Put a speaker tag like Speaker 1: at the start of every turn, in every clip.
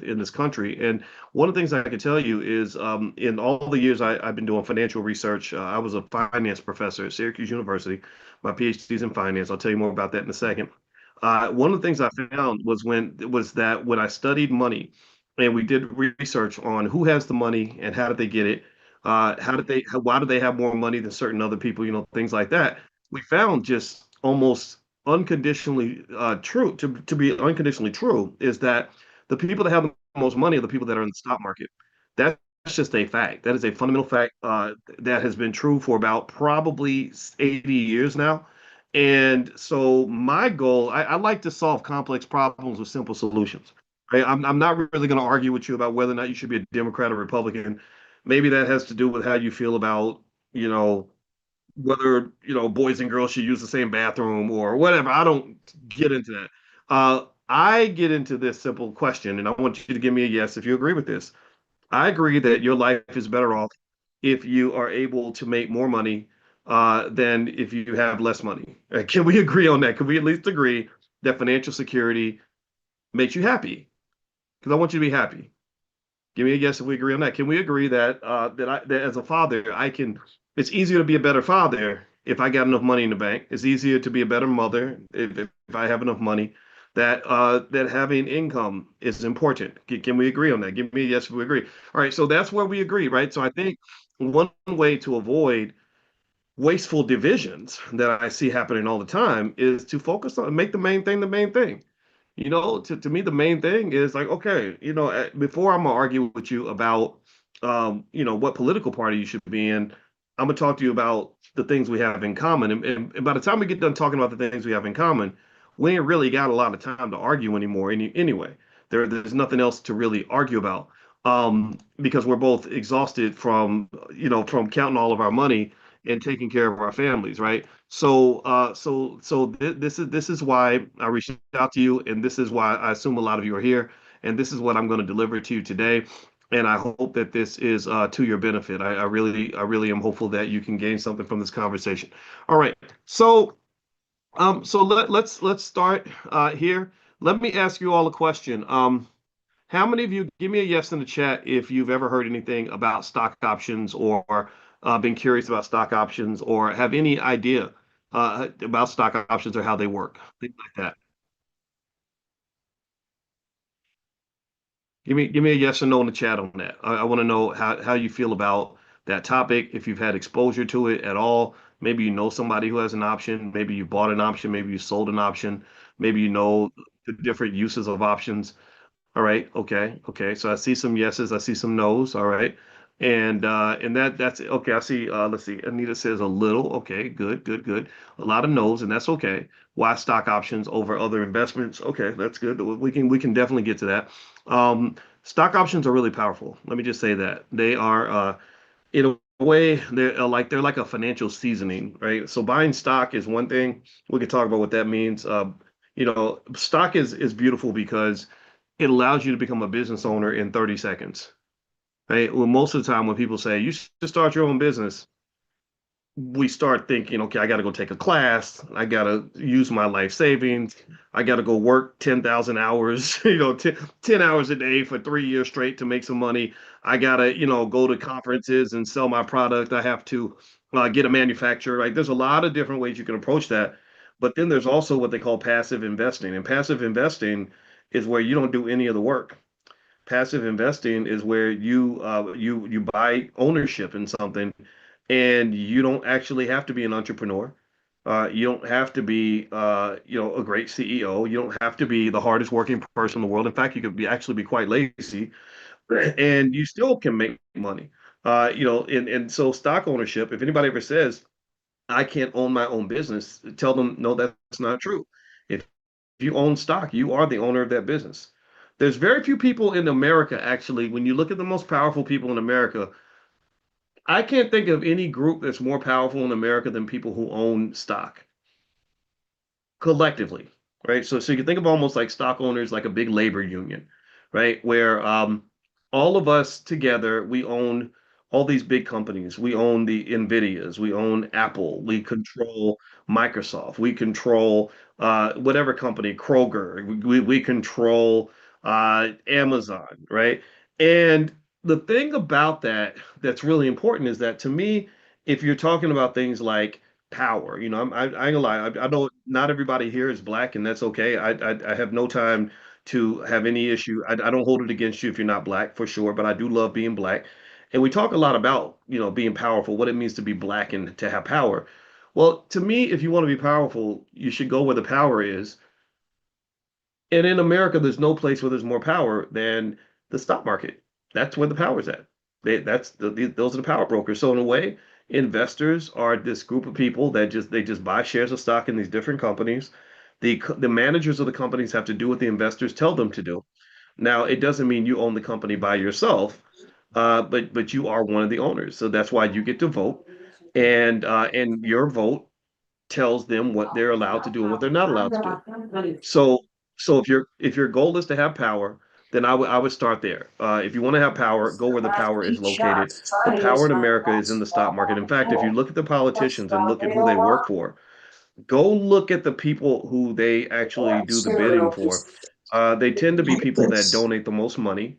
Speaker 1: in this country. And one of the things I can tell you is in all the years I've been doing financial research, I was a finance professor at Syracuse University. My PhD is in finance. I'll tell you more about that in a second. One of the things I found was that when I studied money and we did research on who has the money and how did they get it, why do they have more money than certain other people, things like that. We found just almost unconditionally true to be unconditionally true is that the people that have the most money are the people that are in the stock market. That's just a fact. That is a fundamental fact that has been true for about probably 80 years now. And so my goal, I like to solve complex problems with simple solutions. Right? I'm not really going to argue with you about whether or not you should be a Democrat or Republican. Maybe that has to do with how you feel about, you know, whether, boys and girls should use the same bathroom or whatever. I don't get into that. I get into this simple question, and I want you to give me a yes if you agree with this. I agree that your life is better off if you are able to make more money than if you have less money. Can we agree on that? Can we at least agree that financial security makes you happy? Because I want you to be happy. Give me a yes if we agree on that. Can we agree that that as a father, I can? It's easier to be a better father if I got enough money in the bank. It's easier to be a better mother if I have enough money. That having income is important. Can we agree on that? Give me a yes if we agree. All right, so that's where we agree, right? So I think one way to avoid wasteful divisions that I see happening all the time is to focus on make the main thing the main thing. To me, the main thing is like, okay, before I'm gonna argue with you about, what political party you should be in, I'm gonna talk to you about the things we have in common. And by the time we get done talking about the things we have in common, we ain't really got a lot of time to argue anymore. Anyway, there's nothing else to really argue about, because we're both exhausted from counting all of our money and taking care of our families, right? This is why I reached out to you, and this is why I assume a lot of you are here, and this is what I'm going to deliver to you today. And I hope that this is to your benefit. I really am hopeful that you can gain something from this conversation. All right. So let's start here. Let me ask you all a question. How many of you give me a yes in the chat if you've ever heard anything about stock options or been curious about stock options or have any idea about stock options or how they work, things like that. Give me a yes or no in the chat on that. I want to know how you feel about that topic, if you've had exposure to it at all. Maybe you know somebody who has an option. Maybe you bought an option. Maybe you sold an option. Maybe you know the different uses of options. All right. Okay. Okay. So I see some yeses. I see some nos. All right. And that's it. Okay. I see. Let's see. Anita says a little. Okay. Good. Good. Good. A lot of nos, and that's okay. Why stock options over other investments? Okay, that's good. We can definitely get to that. Stock options are really powerful. Let me just say that they are in a way they're like a financial seasoning, right? So buying stock is one thing. We could talk about what that means. Stock is beautiful because it allows you to become a business owner in 30 seconds. Right? Well, most of the time when people say you should start your own business, we start thinking, okay, I got to go take a class. I got to use my life savings. I got to go work 10,000 hours, 10 hours a day for 3 years straight to make some money. I got to, go to conferences and sell my product. I have to get a manufacturer. Right? There's a lot of different ways you can approach that. But then there's also what they call passive investing. And passive investing is where you don't do any of the work. Passive investing is where you buy ownership in something, and you don't actually have to be an entrepreneur. You don't have to be a great CEO. You don't have to be the hardest working person in the world. In fact, you could actually be quite lazy, and you still can make money. And so stock ownership. If anybody ever says I can't own my own business, tell them no, that's not true. If you own stock, you are the owner of that business. There's very few people in America, actually, when you look at the most powerful people in America, I can't think of any group that's more powerful in America than people who own stock collectively, right? So you can think of almost like stock owners like a big labor union, right? Where all of us together, we own all these big companies. We own the Nvidias, we own Apple, we control Microsoft, we control whatever company, Kroger, we control. Amazon, right? And the thing about that that's really important is that to me, if you're talking about things like power, I ain't gonna lie, I know not everybody here is black, and that's okay. I have no time to have any issue. I don't hold it against you if you're not black for sure, but I do love being black. And we talk a lot about, being powerful, what it means to be black and to have power. Well, to me, if you want to be powerful, you should go where the power is. And in America, there's no place where there's more power than the stock market. That's where the power's at. Those are the power brokers. So in a way, investors are this group of people that they just buy shares of stock in these different companies. The managers of the companies have to do what the investors tell them to do. Now, it doesn't mean you own the company by yourself, but you are one of the owners. So that's why you get to vote, and your vote tells them what they're allowed to do and what they're not allowed to do. So if your goal is to have power, then I would start there. If you want to have power, go where the power is located. The power in America is in the stock market. In fact, if you look at the politicians and look at who they work for, go look at the people who they actually do the bidding for. They tend to be people that donate the most money,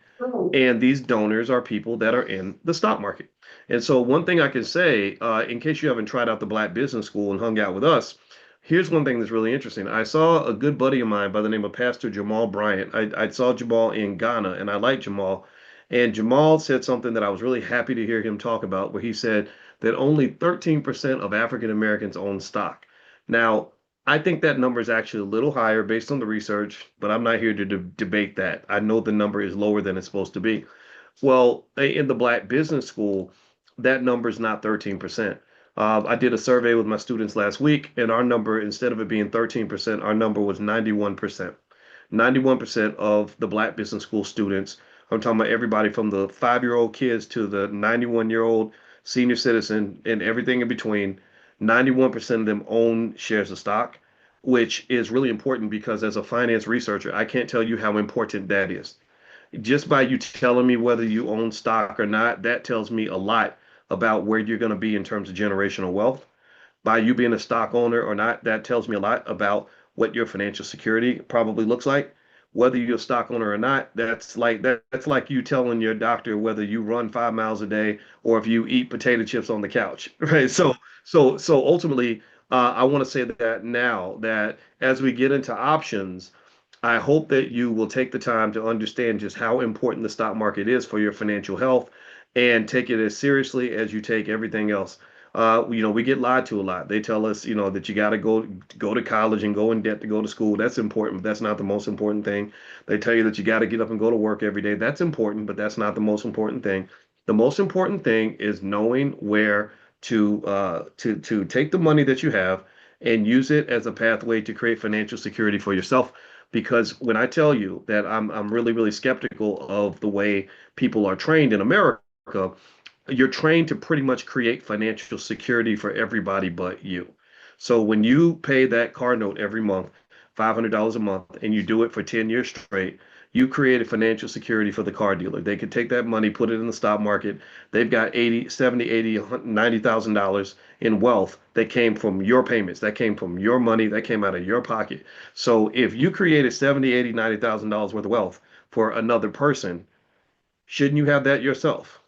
Speaker 1: and these donors are people that are in the stock market. And so, one thing I can say, in case you haven't tried out the Black Business School and hung out with us, here's one thing that's really interesting. I saw a good buddy of mine by the name of Pastor Jamal Bryant. I saw Jamal in Ghana, and I like Jamal. And Jamal said something that I was really happy to hear him talk about, where he said that only 13% of African Americans own stock. Now, I think that number is actually a little higher based on the research, but I'm not here to debate that. I know the number is lower than it's supposed to be. Well, in the Black Business School, that number is not 13%. I did a survey with my students last week, and our number, instead of it being 13%, our number was 91%. 91% of the Black Business School students, I'm talking about everybody from the 5-year-old kids to the 91-year-old senior citizen and everything in between, 91% of them own shares of stock, which is really important because as a finance researcher, I can't tell you how important that is. Just by you telling me whether you own stock or not, that tells me a lot about where you're going to be in terms of generational wealth. By you being a stock owner or not, that tells me a lot about what your financial security probably looks like. Whether you're a stock owner or not, that's like you telling your doctor whether you run 5 miles a day or if you eat potato chips on the couch, right? So ultimately, I want to say that now that as we get into options, I hope that you will take the time to understand just how important the stock market is for your financial health and take it as seriously as you take everything else. We get lied to a lot. They tell us, that you got to go to college and go in debt to go to school. That's important, but that's not the most important thing. They tell you that you got to get up and go to work every day. That's important, but that's not the most important thing. The most important thing is knowing where to take the money that you have and use it as a pathway to create financial security for yourself. Because when I tell you that I'm really, really skeptical of the way people are trained in America, you're trained to pretty much create financial security for everybody but you. So when you pay that car note every month, $500 a month, and you do it for 10 years straight, you created financial security for the car dealer. They could take that money, put it in the stock market. They've got 80, 70, 80, $90,000 in wealth that came from your payments, that came from your money, that came out of your pocket. So if you created 70, 80, $90,000 worth of wealth for another person, shouldn't you have that yourself?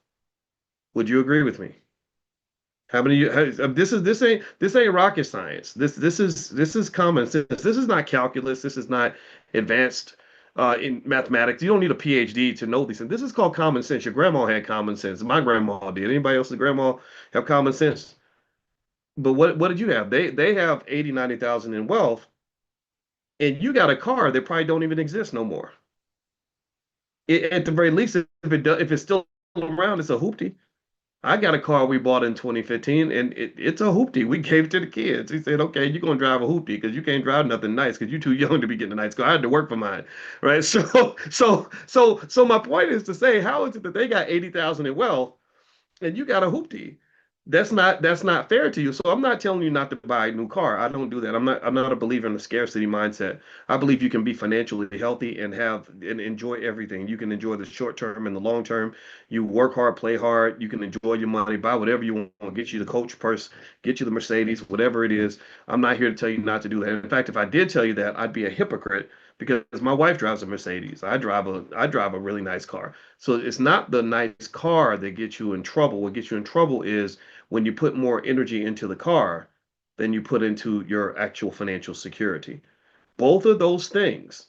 Speaker 1: Would you agree with me? How many? This ain't rocket science. This is common sense. This is not calculus. This is not advanced in mathematics. You don't need a PhD to know these things. This is called common sense. Your grandma had common sense. My grandma did. Anybody else's grandma have common sense? But what did you have? They have 80, 90,000 in wealth, and you got a car that probably don't even exist no more. At the very least, if it's still around, it's a hoopty. I got a car we bought in 2015, and it's a hoopty. We gave it to the kids. He said, "Okay, you're gonna drive a hoopty because you can't drive nothing nice because you're too young to be getting a nice car." I had to work for mine, right? So my point is to say, how is it that they got 80,000 in wealth and you got a hoopty? That's not fair to you. So I'm not telling you not to buy a new car. I don't do that. I'm not a believer in the scarcity mindset. I believe you can be financially healthy and have and enjoy everything. You can enjoy the short term and the long term. You work hard, play hard. You can enjoy your money, buy whatever you want, get you the Coach purse, get you the Mercedes, whatever it is. I'm not here to tell you not to do that. In fact, if I did tell you that, I'd be a hypocrite because my wife drives a Mercedes. I drive a really nice car. So it's not the nice car that gets you in trouble. What gets you in trouble is when you put more energy into the car than you put into your actual financial security. Both of those things,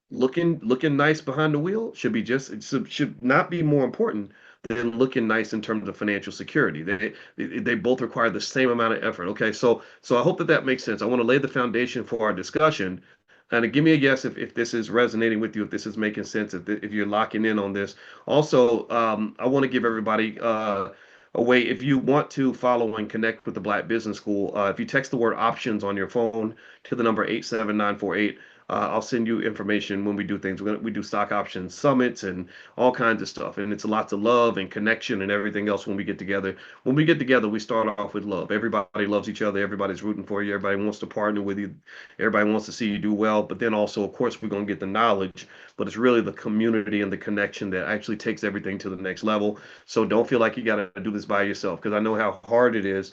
Speaker 1: looking nice behind the wheel, should not be more important than looking nice in terms of financial security. They both require the same amount of effort. Okay, so I hope that that makes sense. I want to lay the foundation for our discussion. And give me a guess if this is resonating with you, if this is making sense, if you're locking in on this. Also, I want to give everybody a way, if you want to follow and connect with the Black Business School, if you text the word options on your phone to the number 87948, I'll send you information when we do things. We do stock option summits and all kinds of stuff. And it's lots of love and connection and everything else when we get together. When we get together, we start off with love. Everybody loves each other. Everybody's rooting for you. Everybody wants to partner with you. Everybody wants to see you do well. But then also, of course, we're going to get the knowledge. But it's really the community and the connection that actually takes everything to the next level. So don't feel like you got to do this by yourself, because I know how hard it is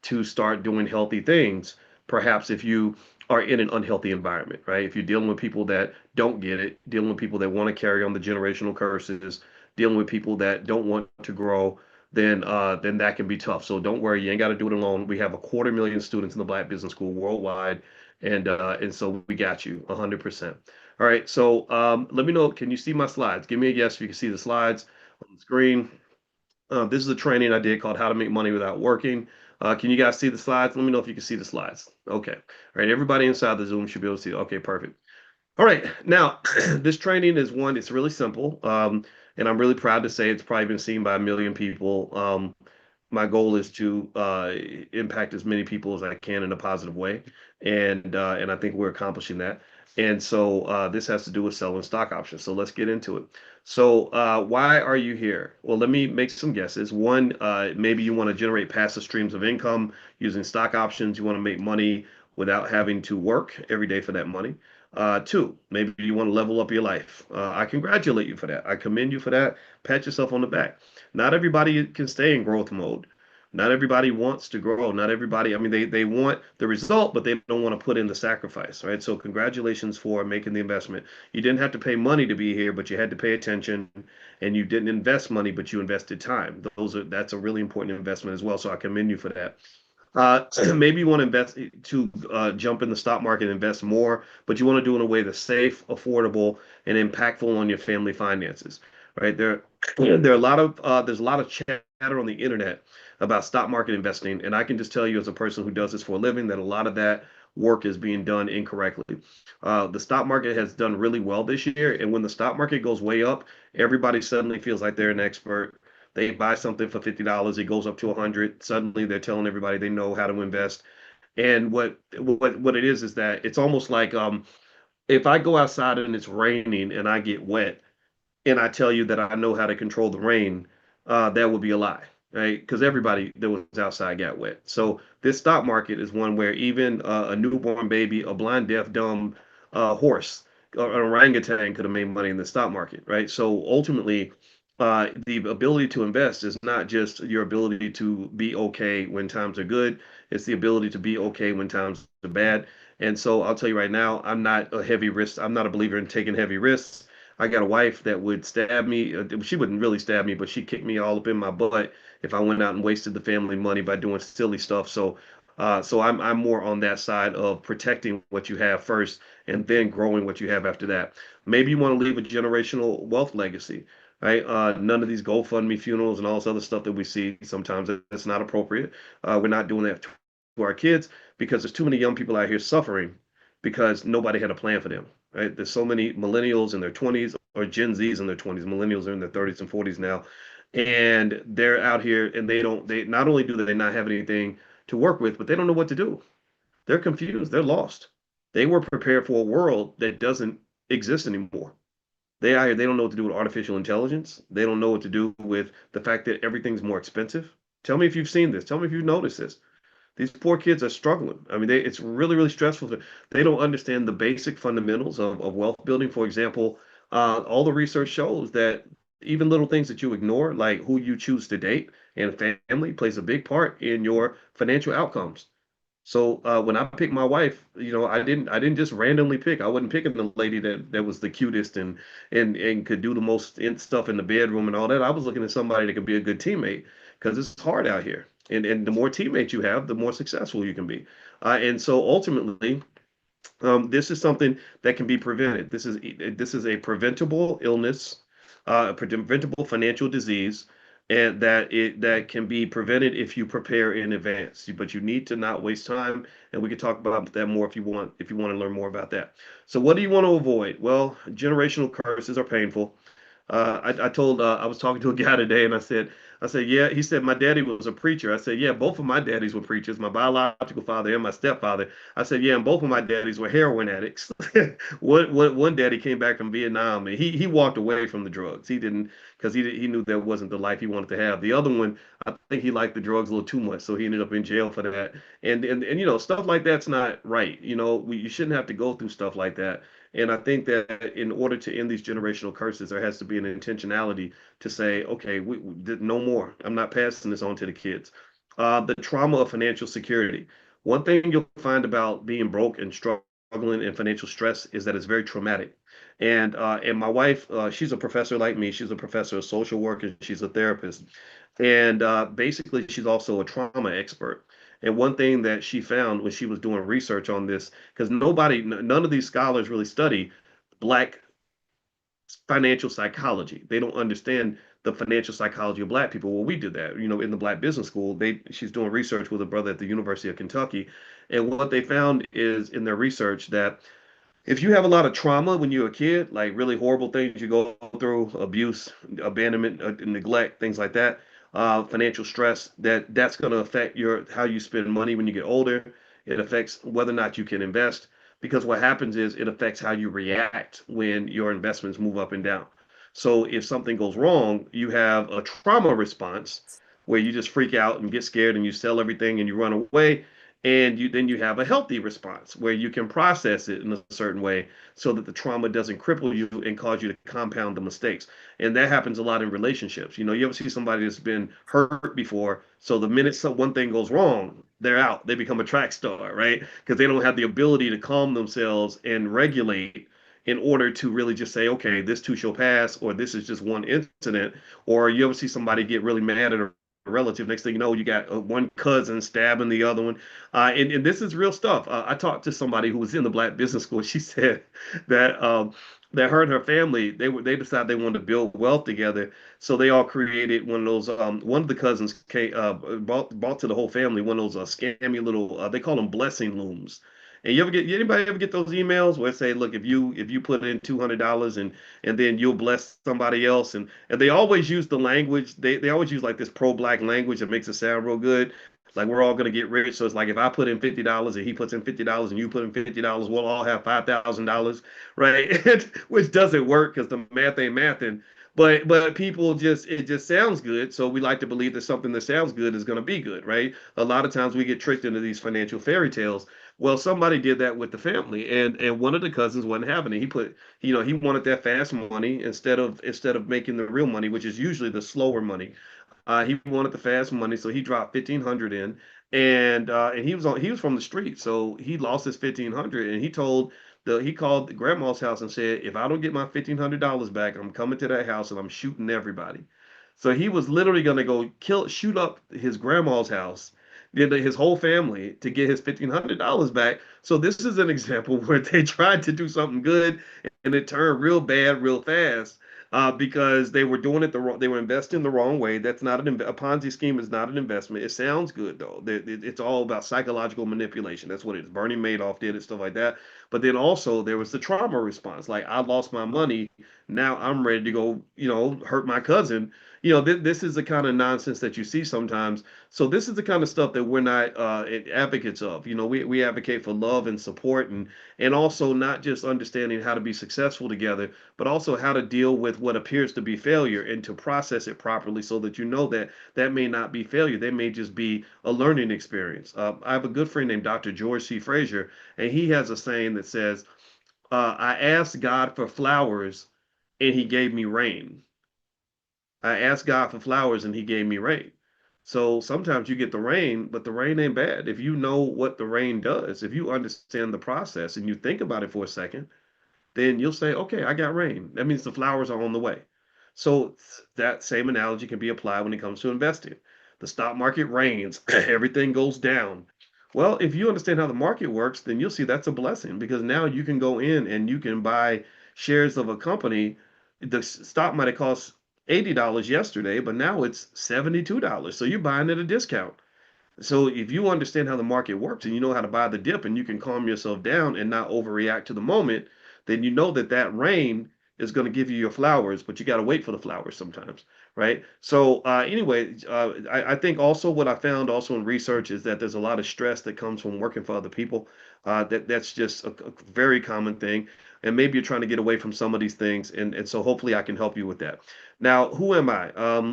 Speaker 1: to start doing healthy things. Perhaps if you are in an unhealthy environment, right? If you're dealing with people that don't get it, dealing with people that want to carry on the generational curses, dealing with people that don't want to grow, then that can be tough. So don't worry, you ain't got to do it alone. We have 250,000 students in the Black Business School worldwide, and so we got you 100%. All right, so let me know. Can you see my slides? Give me a yes if you can see the slides on the screen. This is a training I did called How to Make Money Without Working. Can you guys see the slides? Let me know if you can see the slides. Okay. All right. Everybody inside the Zoom should be able to see. Okay, perfect. All right. Now, this training is one, it's really simple. And I'm really proud to say it's probably been seen by a million people. My goal is to impact as many people as I can in a positive way, and I think we're accomplishing that. And so this has to do with selling stock options. So let's get into it. So why are you here? Well, let me make some guesses. One, maybe you want to generate passive streams of income using stock options. You want to make money without having to work every day for that money. Two, maybe you want to level up your life. I congratulate you for that. I commend you for that. Pat yourself on the back. Not everybody can stay in growth mode. Not everybody wants to grow. Not everybody, I mean, they want the result, but they don't want to put in the sacrifice, right? So congratulations for making the investment. You didn't have to pay money to be here, but you had to pay attention, and you didn't invest money, but you invested time. That's a really important investment as well. So I commend you for that. Maybe you want to invest to jump in the stock market and invest more, but you want to do it in a way that's safe, affordable, and impactful on your family finances, right? There are a lot of there's a lot of chatter on the internet about stock market investing, and I can just tell you as a person who does this for a living that a lot of that work is being done incorrectly. The stock market has done really well this year, and when the stock market goes way up, everybody suddenly feels like they're an expert. They buy something for $50, it goes up to 100. Suddenly, they're telling everybody they know how to invest. And what it is that it's almost like if I go outside and it's raining and I get wet, and I tell you that I know how to control the rain, that would be a lie, right? Because everybody that was outside got wet. So this stock market is one where even a newborn baby, a blind, deaf, dumb horse, or an orangutan could have made money in the stock market, right? So ultimately, the ability to invest is not just your ability to be okay when times are good. It's the ability to be okay when times are bad. And so I'll tell you right now, I'm not a heavy risk. I'm not a believer in taking heavy risks. I got a wife that would stab me. She wouldn't really stab me, but she'd kick me all up in my butt if I went out and wasted the family money by doing silly stuff. So I'm more on that side of protecting what you have first and then growing what you have after that. Maybe you want to leave a generational wealth legacy, right? None of these GoFundMe funerals and all this other stuff that we see sometimes it's not appropriate. We're not doing that to our kids because there's too many young people out here suffering because nobody had a plan for them, right? There's so many millennials in their 20s or Gen Zs in their 20s. Millennials are in their 30s and 40s now, and they're out here and they not only do they not have anything to work with, but they don't know what to do. They're confused. They're lost. They were prepared for a world that doesn't exist anymore. They out here, they don't know what to do with artificial intelligence. They don't know what to do with the fact that everything's more expensive. Tell me if you've seen this. Tell me if you've noticed this. These poor kids are struggling. I mean, it's really, really stressful. They don't understand the basic fundamentals of wealth building. For example, all the research shows that even little things that you ignore, like who you choose to date and family, plays a big part in your financial outcomes. So when I picked my wife, I didn't just randomly pick. I wasn't picking the lady that was the cutest and could do the most stuff in the bedroom and all that. I was looking at somebody that could be a good teammate because it's hard out here. And the more teammates you have, the more successful you can be. And so ultimately, this is something that can be prevented. This is a preventable illness, a preventable financial disease, and that can be prevented if you prepare in advance. But you need to not waste time, and we can talk about that more if you want to learn more about that. So, what do you want to avoid? Well, generational curses are painful. I was talking to a guy today, and I said, yeah. He said my daddy was a preacher. I said, yeah, both of my daddies were preachers, my biological father and my stepfather. I said, yeah, and both of my daddies were heroin addicts. One daddy came back from Vietnam, and he walked away from the drugs. He didn't because he knew that wasn't the life he wanted to have. The other one, I think he liked the drugs a little too much, so he ended up in jail for that. And stuff like that's not right. You shouldn't have to go through stuff like that. And I think that in order to end these generational curses, there has to be an intentionality to say, okay, no more. I'm not passing this on to the kids. The trauma of financial security. One thing you'll find about being broke and struggling in financial stress is that it's very traumatic. And my wife, she's a professor like me. She's a professor of social work and she's a therapist. And basically, she's also a trauma expert. And one thing that she found when she was doing research on this, because none of these scholars really study Black financial psychology. They don't understand the financial psychology of Black people. Well, we did that, in the Black Business School. She's doing research with a brother at the University of Kentucky, and what they found is in their research that if you have a lot of trauma when you're a kid, like really horrible things you go through, abuse, abandonment, neglect, things like that, financial stress, that's going to affect your how you spend money when you get older. It affects whether or not you can invest because what happens is it affects how you react when your investments move up and down. So if something goes wrong, you have a trauma response where you just freak out and get scared and you sell everything and you run away, and you have a healthy response where you can process it in a certain way so that the trauma doesn't cripple you and cause you to compound the mistakes. And that happens a lot in relationships. You ever see somebody that's been hurt before, so the minute one thing goes wrong, they're out. They become a track star, right? Because they don't have the ability to calm themselves and regulate in order to really just say, okay, this too shall pass, or this is just one incident. Or you ever see somebody get really mad at a relative. Next thing you know, you got one cousin stabbing the other one. And this is real stuff. I talked to somebody who was in the Black Business School. She said that that her and her family they decided they wanted to build wealth together. So they all created one of those. One of the cousins bought to the whole family one of those scammy little. They call them blessing looms. And anybody ever get those emails where it say, look, if you put in $200 and then you'll bless somebody else, and they always use the language. They always use like this pro-black language that makes it sound real good. Like we're all gonna get rich. So it's like if I put in $50 and he puts in $50 and you put in $50, we'll all have $5,000, right? Which doesn't work because the math ain't mathing. But people it just sounds good. So we like to believe that something that sounds good is gonna be good, right? A lot of times we get tricked into these financial fairy tales. Well, somebody did that with the family, and one of the cousins wasn't having it. He wanted that fast money instead of making the real money, which is usually the slower money. He wanted the fast money, so he dropped 1,500 in, and he was from the street, so he lost his 1,500, and he called the grandma's house and said, if I don't get my $1,500 back, I'm coming to that house and I'm shooting everybody. So he was literally gonna go shoot up his grandma's house, his whole family to get his $1,500 back. So this is an example where they tried to do something good and it turned real bad real fast because they were doing it the wrong. They were investing the wrong way. That's not a Ponzi scheme is not an investment. It sounds good though. It's all about psychological manipulation. That's what it is. Bernie Madoff did it, stuff like that. But then also there was the trauma response. Like I lost my money. Now I'm ready to go, hurt my cousin. This is the kind of nonsense that you see sometimes. So this is the kind of stuff that we're not advocates of. We advocate for love and support and also not just understanding how to be successful together, but also how to deal with what appears to be failure and to process it properly so that you know that that may not be failure. They may just be a learning experience. I have a good friend named Dr. George C. Frazier, and he has a saying that says, I asked God for flowers and he gave me rain. I asked God for flowers and he gave me rain. So sometimes you get the rain, but the rain ain't bad. If you know what the rain does, if you understand the process and you think about it for a second, then you'll say, okay, I got rain. That means the flowers are on the way. So that same analogy can be applied when it comes to investing. The stock market rains, everything goes down. Well, if you understand how the market works, then you'll see that's a blessing because now you can go in and you can buy shares of a company. The stock might have cost $80 yesterday, but now it's $72. So you're buying at a discount. So if you understand how the market works and you know how to buy the dip and you can calm yourself down and not overreact to the moment, then you know that that rain is going to give you your flowers, but you got to wait for the flowers sometimes, right? So anyway, I think also what I found also in research is that there's a lot of stress that comes from working for other people. That's just a very common thing. And maybe you're trying to get away from some of these things. And so hopefully I can help you with that. Now, who am I?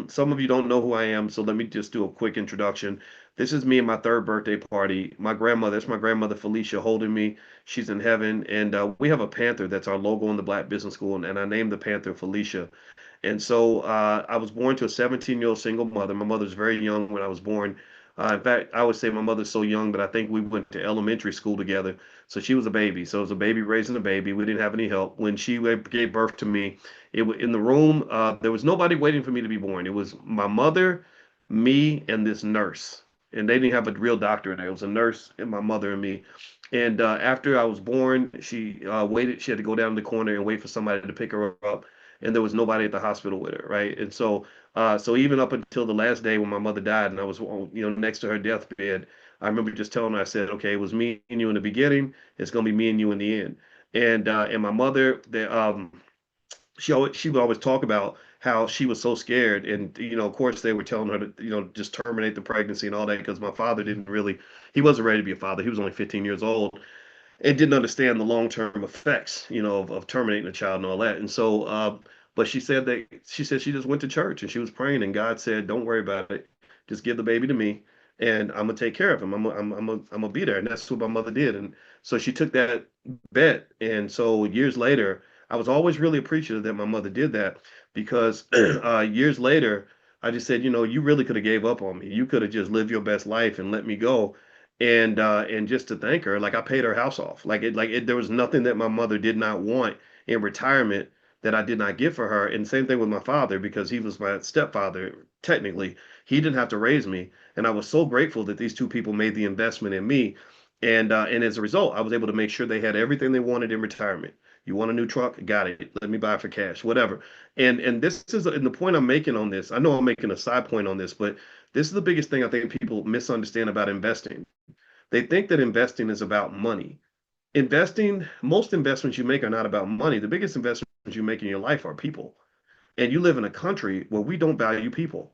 Speaker 1: Some of you don't know who I am, so let me just do a quick introduction. This is me and my third birthday party. My grandmother, it's my grandmother Felicia holding me. She's in heaven. And we have a panther that's our logo in the Black Business School. And I named the panther Felicia. And so I was born to a 17-year-old single mother. My mother's very young when I was born. In fact, I would say my mother's so young that I think we went to elementary school together. So she was a baby. So it was a baby raising a baby. We didn't have any help. When she gave birth to me, it was in the room. There was nobody waiting for me to be born. It was my mother, me, and this nurse. And they didn't have a real doctor in there. It was a nurse and my mother and me. And after I was born, she waited. She had to go down the corner and wait for somebody to pick her up and there was nobody at the hospital with her, right? And so, so even up until the last day when my mother died, and I was, next to her deathbed, I remember just telling her, I said, okay, it was me and you in the beginning. It's gonna be me and you in the end. And my mother, she would always talk about how she was so scared, and of course, they were telling her to, just terminate the pregnancy and all that because my father didn't really, he wasn't ready to be a father. He was only 15 years old and didn't understand the long-term effects, of terminating a child and all that. And so, but she said she just went to church and she was praying, and God said, "Don't worry about it. Just give the baby to me, and I'm gonna take care of him. I'm gonna be there." And that's what my mother did. And so she took that bet. And so years later, I was always really appreciative that my mother did that because years later, I just said, you really could have gave up on me. You could have just lived your best life and let me go and just to thank her, like I paid her house off. There was nothing that my mother did not want in retirement that I did not get for her. And same thing with my father because he was my stepfather. Technically, he didn't have to raise me, and I was so grateful that these two people made the investment in me. And as a result, I was able to make sure they had everything they wanted in retirement. You want a new truck? Got it. Let me buy it for cash, whatever. And this is and the point I'm making on this. I know I'm making a side point on this, but this is the biggest thing I think people misunderstand about investing. They think that investing is about money. Most investments you make are not about money. The biggest investments you make in your life are people. And you live in a country where we don't value people.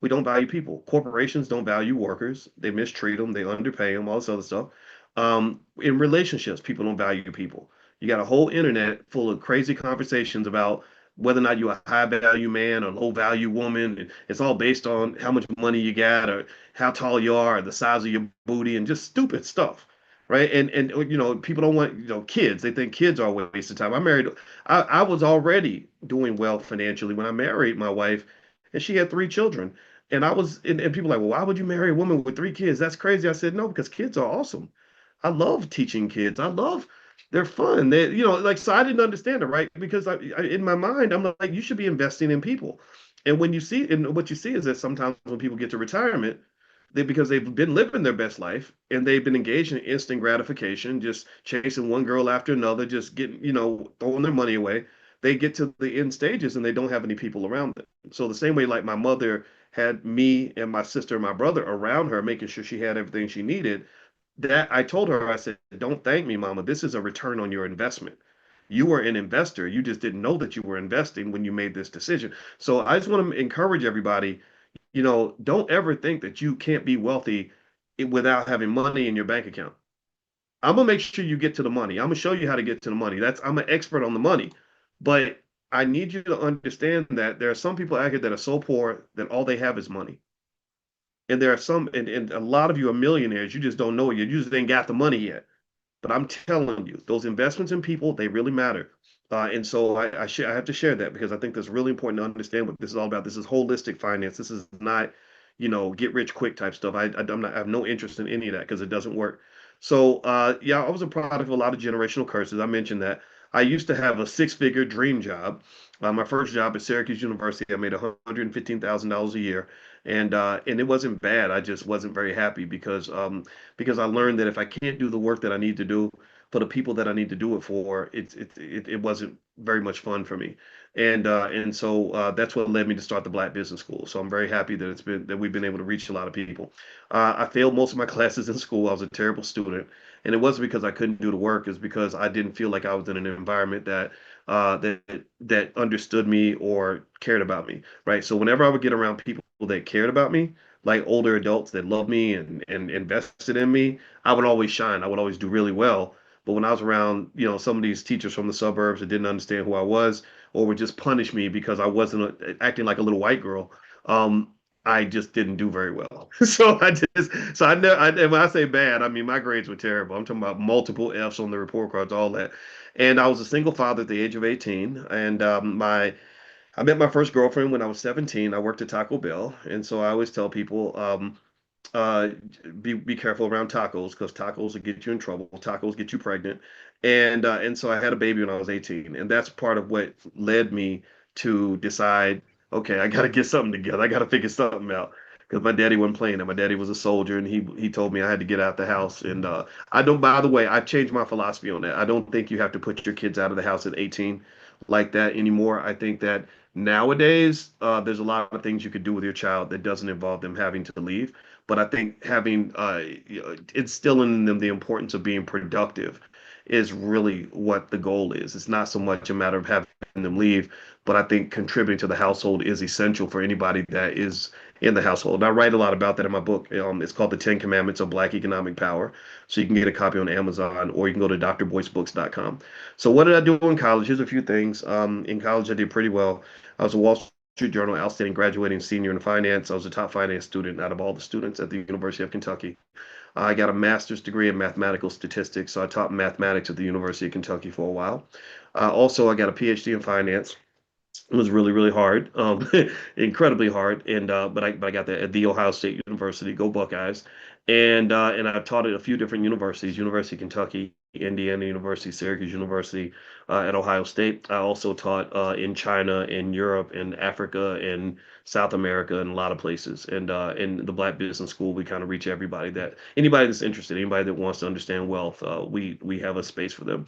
Speaker 1: We don't value people. Corporations don't value workers. They mistreat them. They underpay them. All this other stuff. In relationships, people don't value people. You got a whole internet full of crazy conversations about whether or not you're a high value man or low value woman. And it's all based on how much money you got or how tall you are or the size of your booty and just stupid stuff. Right. And people don't want, kids. They think kids are a waste of time. I was already doing well financially when I married my wife, and she had three children. And people are like, well, why would you marry a woman with three kids? That's crazy. I said, no, because kids are awesome. I love teaching kids. They're fun. So I didn't understand it, right? Because in my mind, I'm like, you should be investing in people. And what you see is that sometimes when people get to retirement, because they've been living their best life and they've been engaged in instant gratification, just chasing one girl after another, just getting, throwing their money away. They get to the end stages and they don't have any people around them. So the same way, like my mother had me and my sister and my brother around her, making sure she had everything she needed. That I told her, I said, don't thank me, mama. This is a return on your investment. You were an investor. You just didn't know that you were investing when you made this decision. So I just want to encourage everybody, don't ever think that you can't be wealthy without having money in your bank account. I'm gonna make sure you get to the money. I'm gonna show you how to get to the money. I'm an expert on the money, but I need you to understand that there are some people out here that are so poor that all they have is money. And there are and a lot of you are millionaires. You just don't know it yet. You just ain't got the money yet. But I'm telling you, those investments in people, they really matter. And so I have to share that because I think that's really important to understand what this is all about. This is holistic finance. This is not, get rich quick type stuff. I have no interest in any of that because it doesn't work. So yeah, I was a product of a lot of generational curses. I mentioned that. I used to have a six-figure dream job. My first job at Syracuse University, I made $115,000 a year, and it wasn't bad. I just wasn't very happy because I learned that if I can't do the work that I need to do for the people that I need to do it for, it wasn't very much fun for me. And so that's what led me to start the Black Business School. So I'm very happy that we've been able to reach a lot of people. I failed most of my classes in school. I was a terrible student, and it wasn't because I couldn't do the work. It's because I didn't feel like I was in an environment that understood me or cared about me. Right. So whenever I would get around people that cared about me, like older adults that loved me and invested in me, I would always shine. I would always do really well. But when I was around, some of these teachers from the suburbs that didn't understand who I was, or would just punish me because I wasn't acting like a little white girl, um, I just didn't do very well. So I know, and when I say bad, I mean my grades were terrible. I'm talking about multiple F's on the report cards, all that. And I was a single father at the age of 18, and I met my first girlfriend when I was 17. I worked at Taco Bell, and so I always tell people, uh, be careful around tacos because tacos will get you in trouble. Tacos get you pregnant, and so I had a baby when I was 18, and that's part of what led me to decide, okay, I got to get something together. I got to figure something out because my daddy wasn't playing it. My daddy was a soldier, and he told me I had to get out the house. And I don't. By the way, I've changed my philosophy on that. I don't think you have to put your kids out of the house at 18 like that anymore. I think that nowadays there's a lot of things you could do with your child that doesn't involve them having to leave. But I think having instilling in them the importance of being productive is really what the goal is. It's not so much a matter of having them leave, but I think contributing to the household is essential for anybody that is in the household. And I write a lot about that in my book. It's called The 10 Commandments of Black Economic Power. So you can get a copy on Amazon or you can go to drboycebooks.com. So what did I do in college? Here's a few things. In college, I did pretty well. I was a Wall Street Journal outstanding graduating senior in finance. I was a top finance student out of all the students at the University of Kentucky. I got a master's degree in mathematical statistics, so I taught mathematics at the University of Kentucky for a while. Also, I got a PhD in finance. It was really, really hard, incredibly hard. But I got that at the Ohio State University. Go Buckeyes! And I've taught at a few different universities: University of Kentucky, Indiana University, Syracuse University, at Ohio State. I also taught in China, in Europe, in Africa, in South America, and a lot of places. And in the Black Business School, we kind of reach anybody that's interested, anybody that wants to understand wealth. We have a space for them.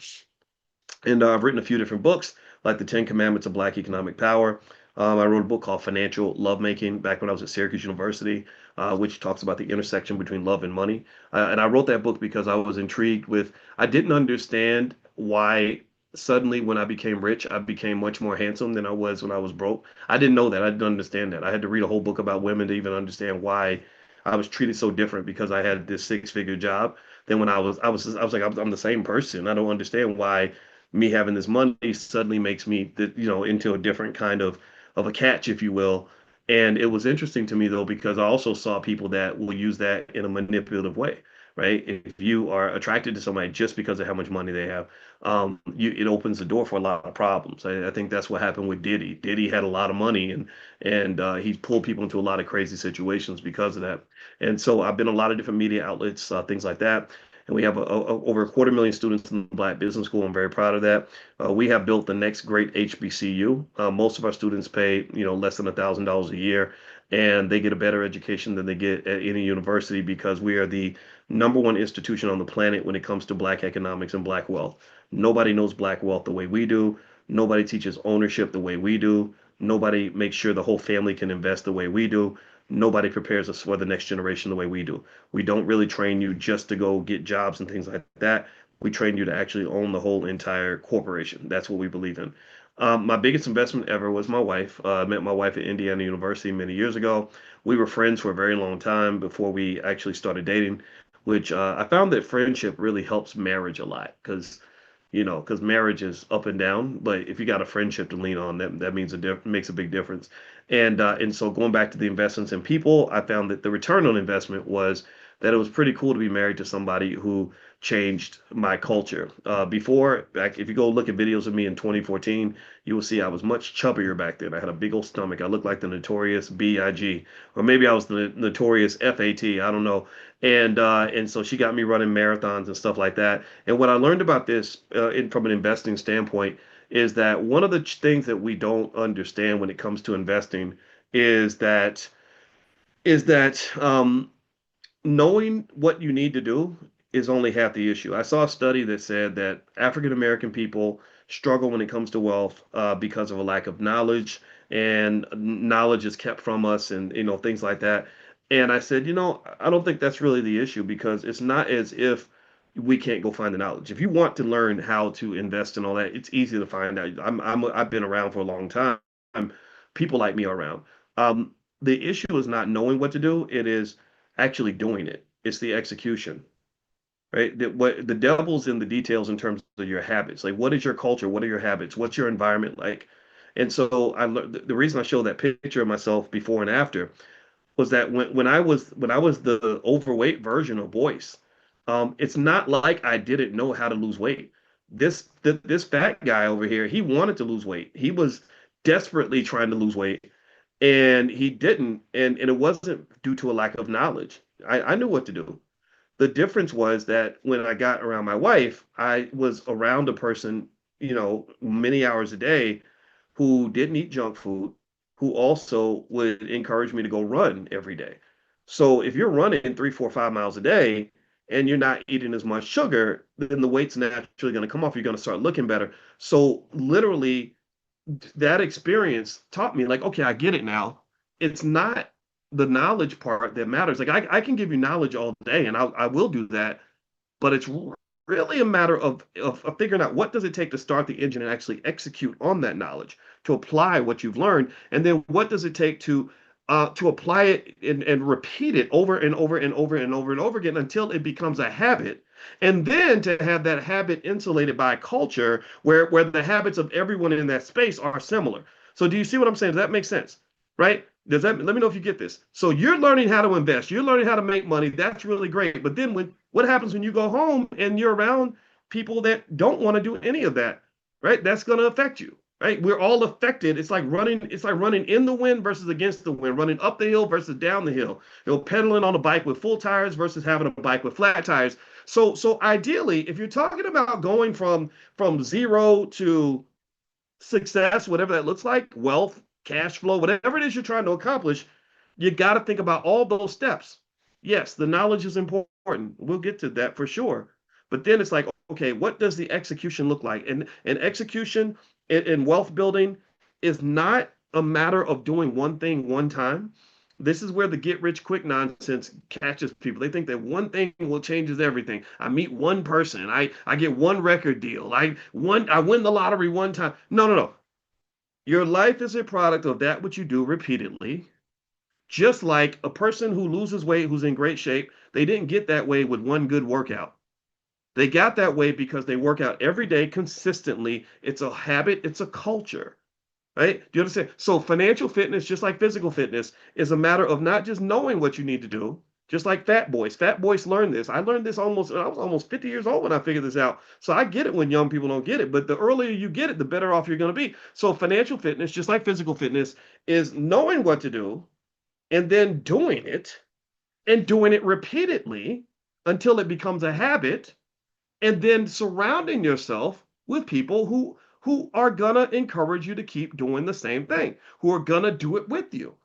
Speaker 1: And I've written a few different books, like The 10 Commandments of Black Economic Power. I wrote a book called Financial Lovemaking back when I was at Syracuse University, which talks about the intersection between love and money. And I wrote that book because I was intrigued I didn't understand why suddenly when I became rich, I became much more handsome than I was when I was broke. I didn't know that. I didn't understand that. I had to read a whole book about women to even understand why I was treated so different because I had this six-figure job than when I was like, I'm the same person. I don't understand why me having this money suddenly makes me into a different kind of a catch, if you will. And it was interesting to me though because I also saw people that will use that in a manipulative way, right? If you are attracted to somebody just because of how much money they have, it opens the door for a lot of problems. I think that's what happened with Diddy. Diddy had a lot of money and he pulled people into a lot of crazy situations because of that. And so I've been in a lot of different media outlets, things like that. And we have over a quarter million students in the Black Business School. I'm very proud of that. We have built the next great HBCU. Most of our students pay, less than $1,000 a year, and they get a better education than they get at any university because we are the number one institution on the planet when it comes to Black economics and Black wealth. Nobody knows Black wealth the way we do. Nobody teaches ownership the way we do. Nobody makes sure the whole family can invest the way we do. Nobody prepares us for the next generation the way we do. We don't really train you just to go get jobs and things like that. We train you to actually own the whole entire corporation. That's what we believe in. My biggest investment ever was my wife. I met my wife at Indiana University many years ago. We were friends for a very long time before we actually started dating, which I found that friendship really helps marriage a lot because marriage is up and down. But if you got a friendship to lean on, that means makes a big difference. And so going back to the investments in people, I found that the return on investment was that it was pretty cool to be married to somebody who changed my culture. Before, back if you go look at videos of me in 2014, you will see I was much chubbier back then. I had a big old stomach. I looked like the notorious Big, or maybe I was the notorious Fat. I don't know. And so she got me running marathons and stuff like that. And what I learned about this, from an investing standpoint, is that one of the things that we don't understand when it comes to investing is that is that knowing what you need to do is only half the issue. I saw a study that said that African American people struggle when it comes to wealth, because of a lack of knowledge, and knowledge is kept from us, and things like that. And I said, I don't think that's really the issue, because it's not as if we can't go find the knowledge. If you want to learn how to invest and all that, it's easy to find out. I've been around for a long time. People like me are around. The issue is not knowing what to do. It is actually doing it. It's the execution, right? What the devil's in the details in terms of your habits. Like, what is your culture? What are your habits? What's your environment like? And so I learned the reason I show that picture of myself before and after was that when I was the overweight version of Boyce, it's not like I didn't know how to lose weight. This fat guy over here, he wanted to lose weight. He was desperately trying to lose weight, and he didn't, and it wasn't due to a lack of knowledge. I knew what to do. The difference was that when I got around my wife, I was around a person, many hours a day, who didn't eat junk food, who also would encourage me to go run every day. So if you're running 3, 4, 5 miles a day and you're not eating as much sugar, then the weight's naturally going to come off. You're going to start looking better. So literally, that experience taught me, like, okay, I get it now. It's not the knowledge part that matters. Like, I can give you knowledge all day, and I will do that, but it's really a matter of figuring out what does it take to start the engine and actually execute on that knowledge, to apply what you've learned, and then what does it take to apply it and repeat it over and over and over and over and over again until it becomes a habit. And then to have that habit insulated by a culture where the habits of everyone in that space are similar. So do you see what I'm saying? Does that make sense? Right? Let me know if you get this. So you're learning how to invest, you're learning how to make money. That's really great. But then what happens when you go home and you're around people that don't want to do any of that? Right? That's going to affect you. Right? We're all affected. It's like running in the wind versus against the wind, running up the hill versus down the hill. Pedaling on a bike with full tires versus having a bike with flat tires. So ideally, if you're talking about going from zero to success, whatever that looks like, wealth, cash flow, whatever it is you're trying to accomplish, you got to think about all those steps. Yes, the knowledge is important. We'll get to that for sure. But then it's like, okay, what does the execution look like? And execution in wealth building is not a matter of doing one thing one time. This is where the get rich quick nonsense catches people. They think that one thing will changes everything. I meet one person, I get one record deal, I win the lottery one time. No, no, no. Your life is a product of that which you do repeatedly. Just like a person who loses weight, who's in great shape, they didn't get that way with one good workout. They got that way because they work out every day consistently. It's a habit, it's a culture, right? Do you understand? So financial fitness, just like physical fitness, is a matter of not just knowing what you need to do, just like Fat Boys. Fat Boys learned this. I learned this I was almost 50 years old when I figured this out. So I get it when young people don't get it, but the earlier you get it, the better off you're going to be. So financial fitness, just like physical fitness, is knowing what to do and then doing it, and doing it repeatedly until it becomes a habit, and then surrounding yourself with people who are gonna encourage you to keep doing the same thing, who are gonna do it with you,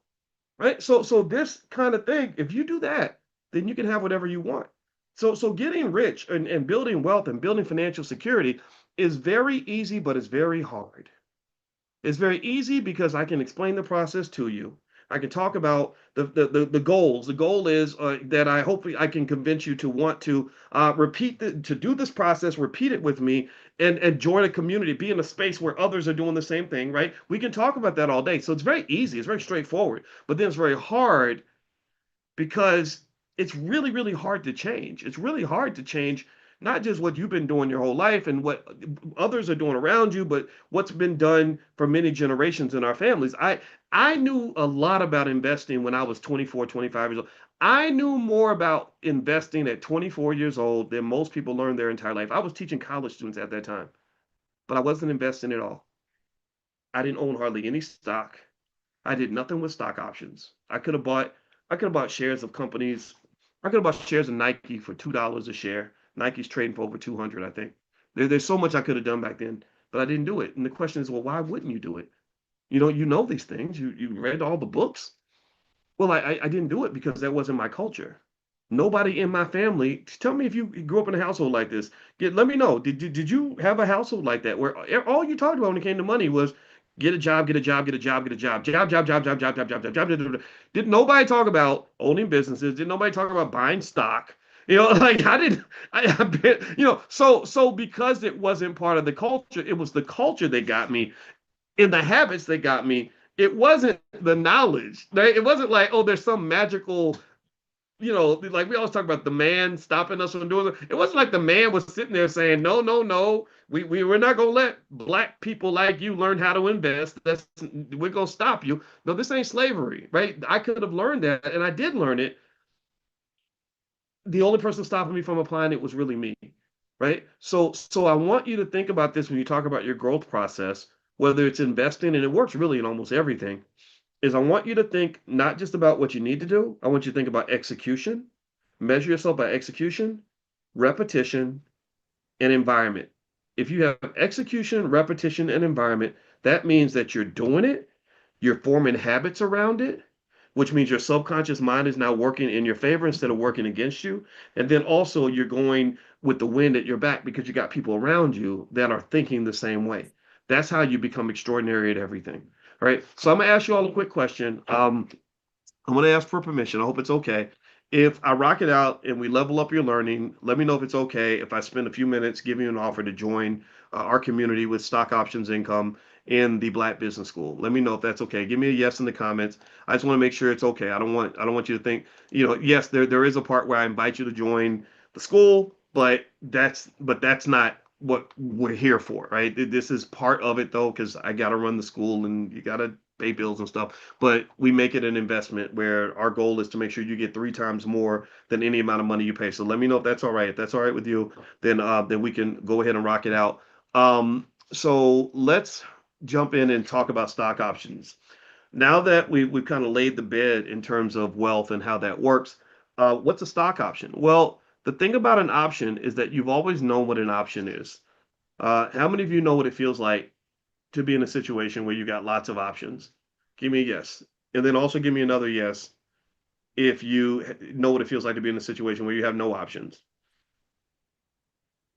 Speaker 1: right? So this kind of thing, if you do that, then you can have whatever you want. So getting rich and building wealth and building financial security is very easy, but it's very hard. It's very easy because I can explain the process to you. I can talk about the goals. The goal is that I hopefully I can convince you to want to to do this process, repeat it with me, and join a community, be in a space where others are doing the same thing, right? We can talk about that all day. So it's very easy. It's very straightforward. But then it's very hard because it's really, really hard to change. It's really hard to change not just what you've been doing your whole life and what others are doing around you, but what's been done for many generations in our families. I knew a lot about investing when I was 24, 25 years old. I knew more about investing at 24 years old than most people learn their entire life. I was teaching college students at that time, but I wasn't investing at all. I didn't own hardly any stock. I did nothing with stock options. I could have bought shares of companies. I could have bought shares of Nike for $2 a share. Nike's trading for over 200, I think. There's so much I could have done back then, but I didn't do it. And the question is, well, why wouldn't you do it? You know these things. You read all the books. Well, I didn't do it because that wasn't my culture. Nobody in my family. Tell me if you grew up in a household like this. Let me know. Did you have a household like that where all you talked about when it came to money was get a job, get a job, get a job, get a job, job. Did nobody talk about owning businesses? Did nobody talk about buying stock? Like I didn't. I been, so because it wasn't part of the culture, it was the culture that got me in the habits that got me. It wasn't the knowledge. Right? It wasn't like, oh, there's some magical, like we always talk about the man stopping us from doing it. It wasn't like the man was sitting there saying, no, no, no, we're not gonna let black people like you learn how to invest. We're gonna stop you. No, this ain't slavery, right? I could have learned that, and I did learn it. The only person stopping me from applying it was really me, right? So I want you to think about this when you talk about your growth process, whether it's investing, and it works really in almost everything, is I want you to think not just about what you need to do. I want you to think about execution. Measure yourself by execution, repetition, and environment. If you have execution, repetition, and environment, that means that you're doing it, you're forming habits around it, which means your subconscious mind is now working in your favor instead of working against you. And then also you're going with the wind at your back because you got people around you that are thinking the same way. That's how you become extraordinary at everything. All right. So I'm gonna ask you all a quick question. I'm going to ask for permission. I hope it's okay. If I rock it out and we level up your learning, let me know if it's okay if I spend a few minutes giving you an offer to join our community with stock options income in the Black Business School. Let me know if that's okay. Give me a yes in the comments. I just want to make sure it's okay. I don't want you to think, yes, there is a part where I invite you to join the school, but that's not what we're here for, right? This is part of it though, because I got to run the school and you got to pay bills and stuff, but we make it an investment where our goal is to make sure you get 3 times more than any amount of money you pay. So let me know if that's all right. If that's all right with you, then we can go ahead and rock it out. So let's jump in and talk about stock options. Now that we've kind of laid the bed in terms of wealth and how that works, what's a stock option? Well, the thing about an option is that you've always known what an option is. How many of you know what it feels like to be in a situation where you got lots of options? Give me a yes. And then also give me another yes if you know what it feels like to be in a situation where you have no options.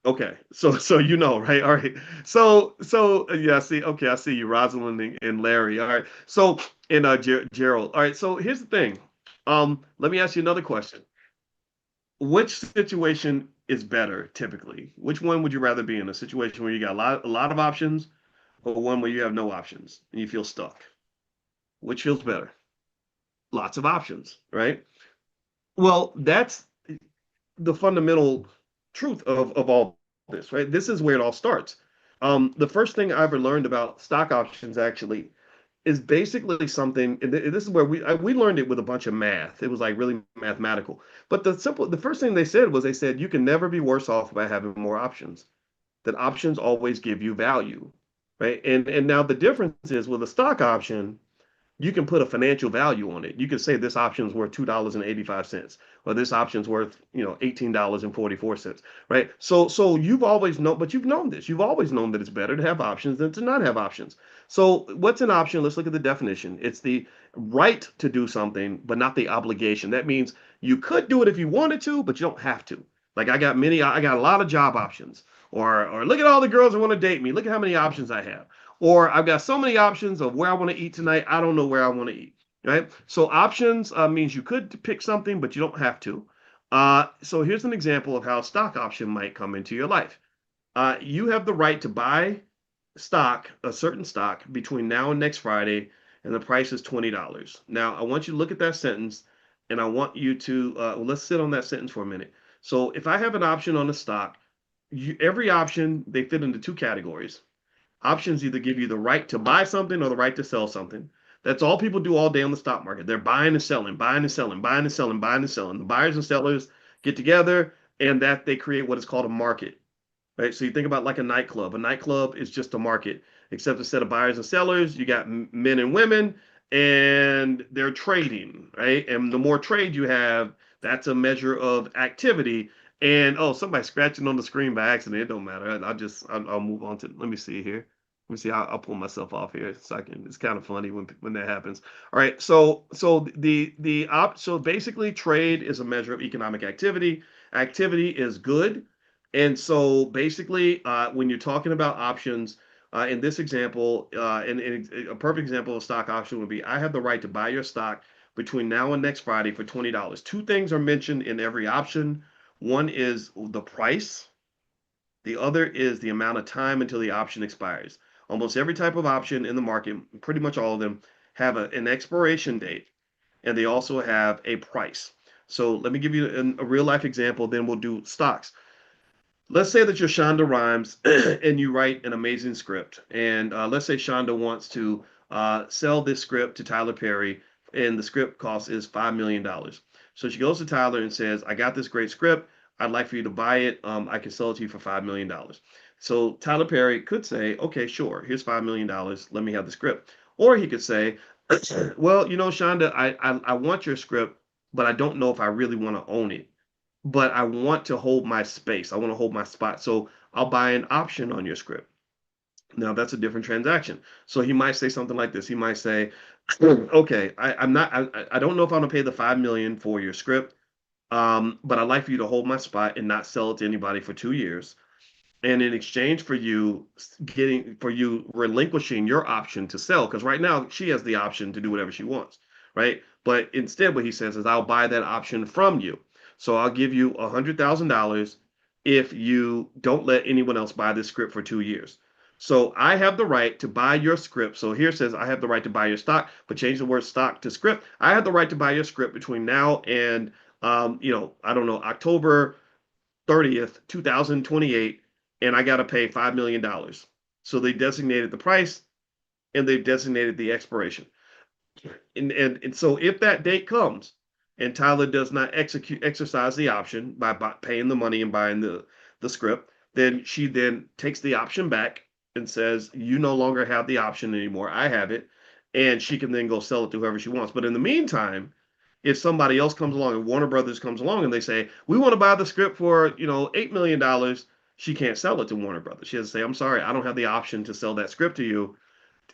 Speaker 1: Okay. So right? All right. So yeah, I see. Okay, I see you, Rosalind and Larry. All right. So and Gerald. All right. So here's the thing. Let me ask you another question. Which situation is better typically? Which one would you rather be in? A situation where you got a lot of options or one where you have no options and you feel stuck? Which feels better? Lots of options, right? Well, that's the fundamental truth of all this, right? This is where it all starts. The first thing I ever learned about stock options actually is basically something, and this is where we learned it with a bunch of math. It was like really mathematical. But the first thing they said was they said you can never be worse off by having more options. That options always give you value, right? And now the difference is with a stock option, you can put a financial value on it. You can say this option is worth $2.85, or this option's worth, $18.44, right? So you've always known, but you've known this. You've always known that it's better to have options than to not have options. So what's an option? Let's look at the definition. It's the right to do something, but not the obligation. That means you could do it if you wanted to, but you don't have to. Like I got a lot of job options, or look at all the girls that want to date me. Look at how many options I have. Or I've got so many options of where I want to eat tonight. I don't know where I want to eat. Right. So options means you could pick something, but you don't have to. So here's an example of how a stock option might come into your life. You have the right to buy a certain stock between now and next Friday, and the price is $20. Now, I want you to look at that sentence, and I want you to let's sit on that sentence for a minute. So if I have an option on a stock, every option, they fit into two categories. Options either give you the right to buy something or the right to sell something. That's all people do all day on the stock market. They're buying and selling, buying and selling, buying and selling, buying and selling. The buyers and sellers get together and that they create what is called a market. Right? So you think about like a nightclub. A nightclub is just a market, except instead of buyers and sellers, you got men and women, and they're trading, right? And the more trade you have, that's a measure of activity. And oh, somebody's scratching on the screen by accident. It don't matter. I'll move on to. Let me see here. Let me see. I'll pull myself off here so I can. It's kind of funny when that happens. All right. So basically, trade is a measure of economic activity. Activity is good, and so basically, when you're talking about options, in this example, and a perfect example of stock option would be I have the right to buy your stock between now and next Friday for $20. Two things are mentioned in every option. One is the price, the other is the amount of time until the option expires. Almost every type of option in the market, pretty much all of them, have an expiration date and they also have a price. So let me give you a real life example, then we'll do stocks. Let's say that you're Shonda Rhimes and you write an amazing script. And let's say Shonda wants to sell this script to Tyler Perry, and the script cost is $5 million. So she goes to Tyler and says, I got this great script. I'd like for you to buy it. I can sell it to you for $5 million. So Tyler Perry could say, okay, sure, here's $5 million. Let me have the script. Or he could say, well, Shonda, I want your script, but I don't know if I really want to own it, but I want to hold my space. I want to hold my spot. So I'll buy an option on your script. Now that's a different transaction. So he might say something like this. He might say, okay, I don't know if I'm gonna pay the 5 million for your script. But I'd like for you to hold my spot and not sell it to anybody for 2 years. And in exchange for you relinquishing your option to sell, because right now she has the option to do whatever she wants, right? But instead, what he says is, I'll buy that option from you. So I'll give you $100,000 if you don't let anyone else buy this script for 2 years. So I have the right to buy your script. So here it says I have the right to buy your stock, but change the word stock to script. I have the right to buy your script between now and I don't know, October 30th, 2028, and I got to pay $5 million. So they designated the price and they've designated the expiration. And so if that date comes and Tyler does not exercise the option by paying the money and buying the script, then she then takes the option back and says, you no longer have the option anymore. I have it. And she can then go sell it to whoever she wants. But in the meantime, if somebody else comes along and Warner Brothers comes along and they say, we want to buy the script for, $8 million, she can't sell it to Warner Brothers. She has to say, I'm sorry, I don't have the option to sell that script to you.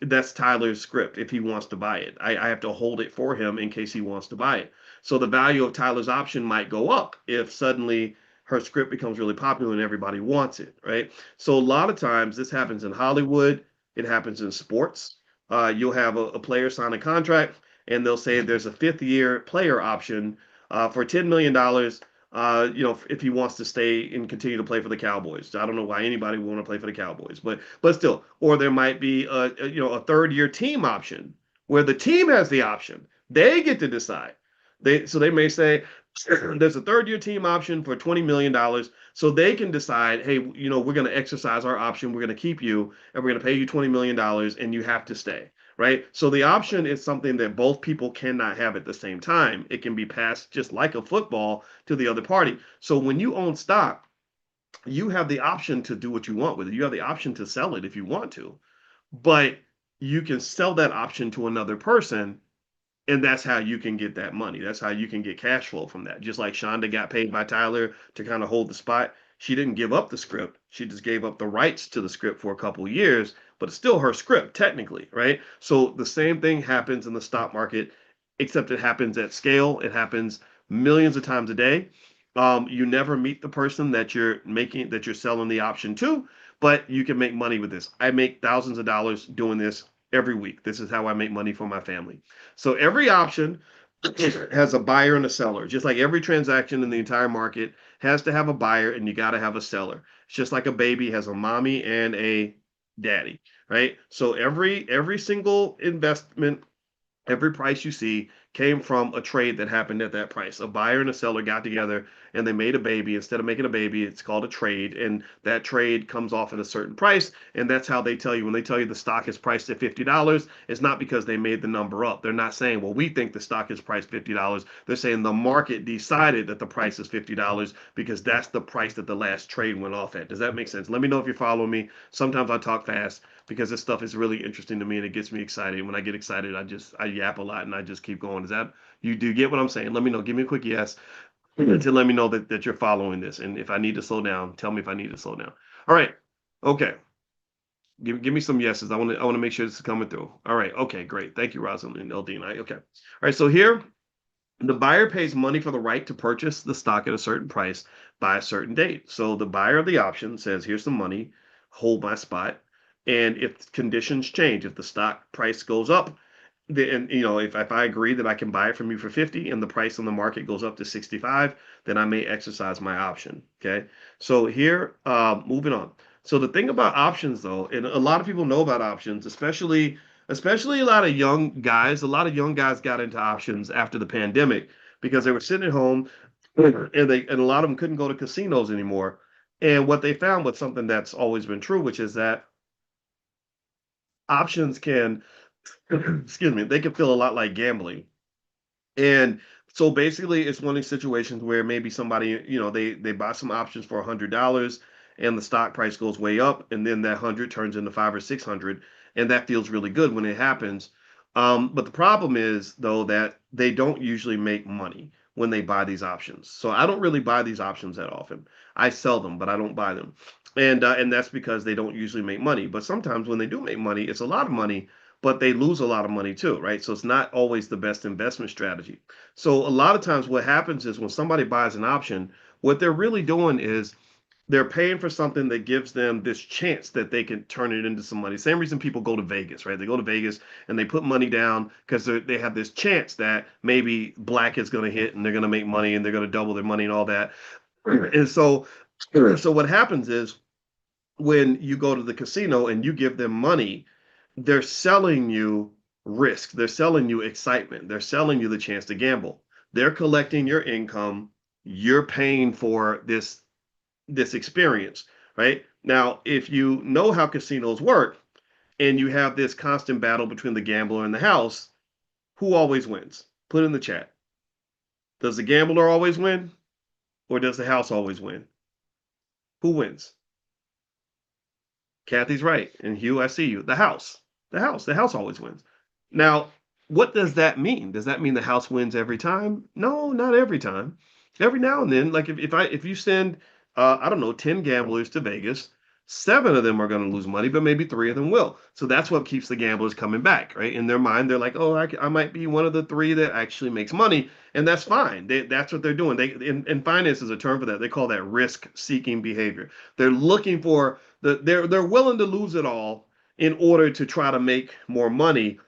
Speaker 1: That's Tyler's script if he wants to buy it. I have to hold it for him in case he wants to buy it. So the value of Tyler's option might go up if suddenly her script becomes really popular and everybody wants it, right? So a lot of times this happens in Hollywood. It happens in sports. You'll have a player sign a contract and they'll say there's a fifth year player option for $10 million. If he wants to stay and continue to play for the Cowboys. I don't know why anybody would want to play for the Cowboys, but still. Or there might be a third year team option where the team has the option. They get to decide. They may say there's a third year team option for $20 million. So they can decide, hey, we're going to exercise our option. We're going to keep you and we're going to pay you $20 million and you have to stay. Right. So the option is something that both people cannot have at the same time. It can be passed just like a football to the other party. So when you own stock, you have the option to do what you want with it. You have the option to sell it if you want to, but you can sell that option to another person. And that's how you can get that money. That's how you can get cash flow from that. Just like Shonda got paid by Tyler to kind of hold the spot. She didn't give up the script. She just gave up the rights to the script for a couple of years, but it's still her script technically, right? So the same thing happens in the stock market, except it happens at scale. It happens millions of times a day. You never meet the person that you're selling the option to, but you can make money with this. I make thousands of dollars doing this every week. This is how I make money for my family. So every option has a buyer and a seller. Just like every transaction in the entire market has to have a buyer and you got to have a seller. It's just like a baby has a mommy and a daddy, right? So every single investment Every price you see came from a trade that happened at that price. A buyer and a seller got together and they made a baby. Instead of making a baby, it's called a trade. And that trade comes off at a certain price. And that's how they tell you when they tell you the stock is priced at $50, it's not because they made the number up. They're not saying, well, we think the stock is priced $50. They're saying the market decided that the price is $50 because that's the price that the last trade went off at. Does that make sense? Let me know if you're following me. Sometimes I talk fast because this stuff is really interesting to me and it gets me excited. When I get excited, I yap a lot and I just keep going. Is that you do get what I'm saying? Let me know. Give me a quick yes to let me know that you're following this. And if I need to slow down, tell me if I need to slow down. All right. Okay. Give me some yeses. I want to make sure this is coming through. All right. Okay, great. Thank you, Rosalind Eldine. Okay. All right. So here the buyer pays money for the right to purchase the stock at a certain price by a certain date. So the buyer of the option says, here's the money, hold my spot. And if conditions change, if the stock price goes up, then if I agree that I can buy it from you for 50 and the price on the market goes up to 65, then I may exercise my option. Okay. So here, moving on. So the thing about options though, and a lot of people know about options, especially a lot of young guys got into options after the pandemic because they were sitting at home and a lot of them couldn't go to casinos anymore. And what they found was something that's always been true, which is that options can, excuse me, they can feel a lot like gambling. And so basically, it's one of these situations where maybe somebody, they buy some options for $100, and the stock price goes way up, and then that 100 turns into 5 or 600, and that feels really good when it happens. But the problem is though that they don't usually make money when they buy these options. So I don't really buy these options that often. I sell them, but I don't buy them, and that's because they don't usually make money. But sometimes when they do make money, it's a lot of money, but they lose a lot of money too, right? So it's not always the best investment strategy. So a lot of times what happens is when somebody buys an option, what they're really doing is they're paying for something that gives them this chance that they can turn it into some money. Same reason people go to Vegas, right? They go to Vegas and they put money down because they have this chance that maybe black is going to hit and they're going to make money and they're going to double their money and all that. And so what happens is when you go to the casino and you give them money, they're selling you risk. They're selling you excitement. They're selling you the chance to gamble. They're collecting your income. You're paying for this experience, right? Now, if you know how casinos work and you have this constant battle between the gambler and the house, who always wins? Put in the chat. Does the gambler always win or does the house always win? Who wins? Kathy's right. And Hugh, I see you. The house. The house always wins. Now, what does that mean? Does that mean the house wins every time? No, not every time. Every now and then, like if you send I don't know, 10 gamblers to Vegas, seven of them are going to lose money, but maybe three of them will. So that's what keeps the gamblers coming back, right? In their mind, they're like, oh, I might be one of the three that actually makes money, and that's fine. That's what they're doing. They in finance is a term for that. They call that risk-seeking behavior. They're looking for they're willing to lose it all in order to try to make more money,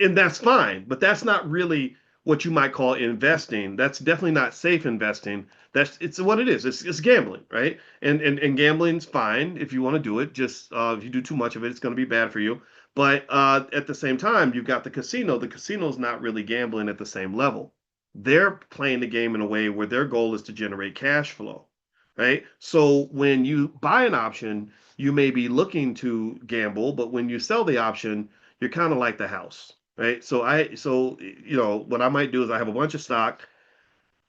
Speaker 1: and that's fine, but that's not really what you might call investing. That's definitely not safe investing. It's what it is. It's gambling, right? And gambling's fine if you want to do it. Just if you do too much of it, it's going to be bad for you. But at the same time, you've got the casino. The casino's not really gambling at the same level. They're playing the game in a way where their goal is to generate cash flow, right? So when you buy an option, you may be looking to gamble, but when you sell the option, you're kind of like the house, right? So what I might do is I have a bunch of stock.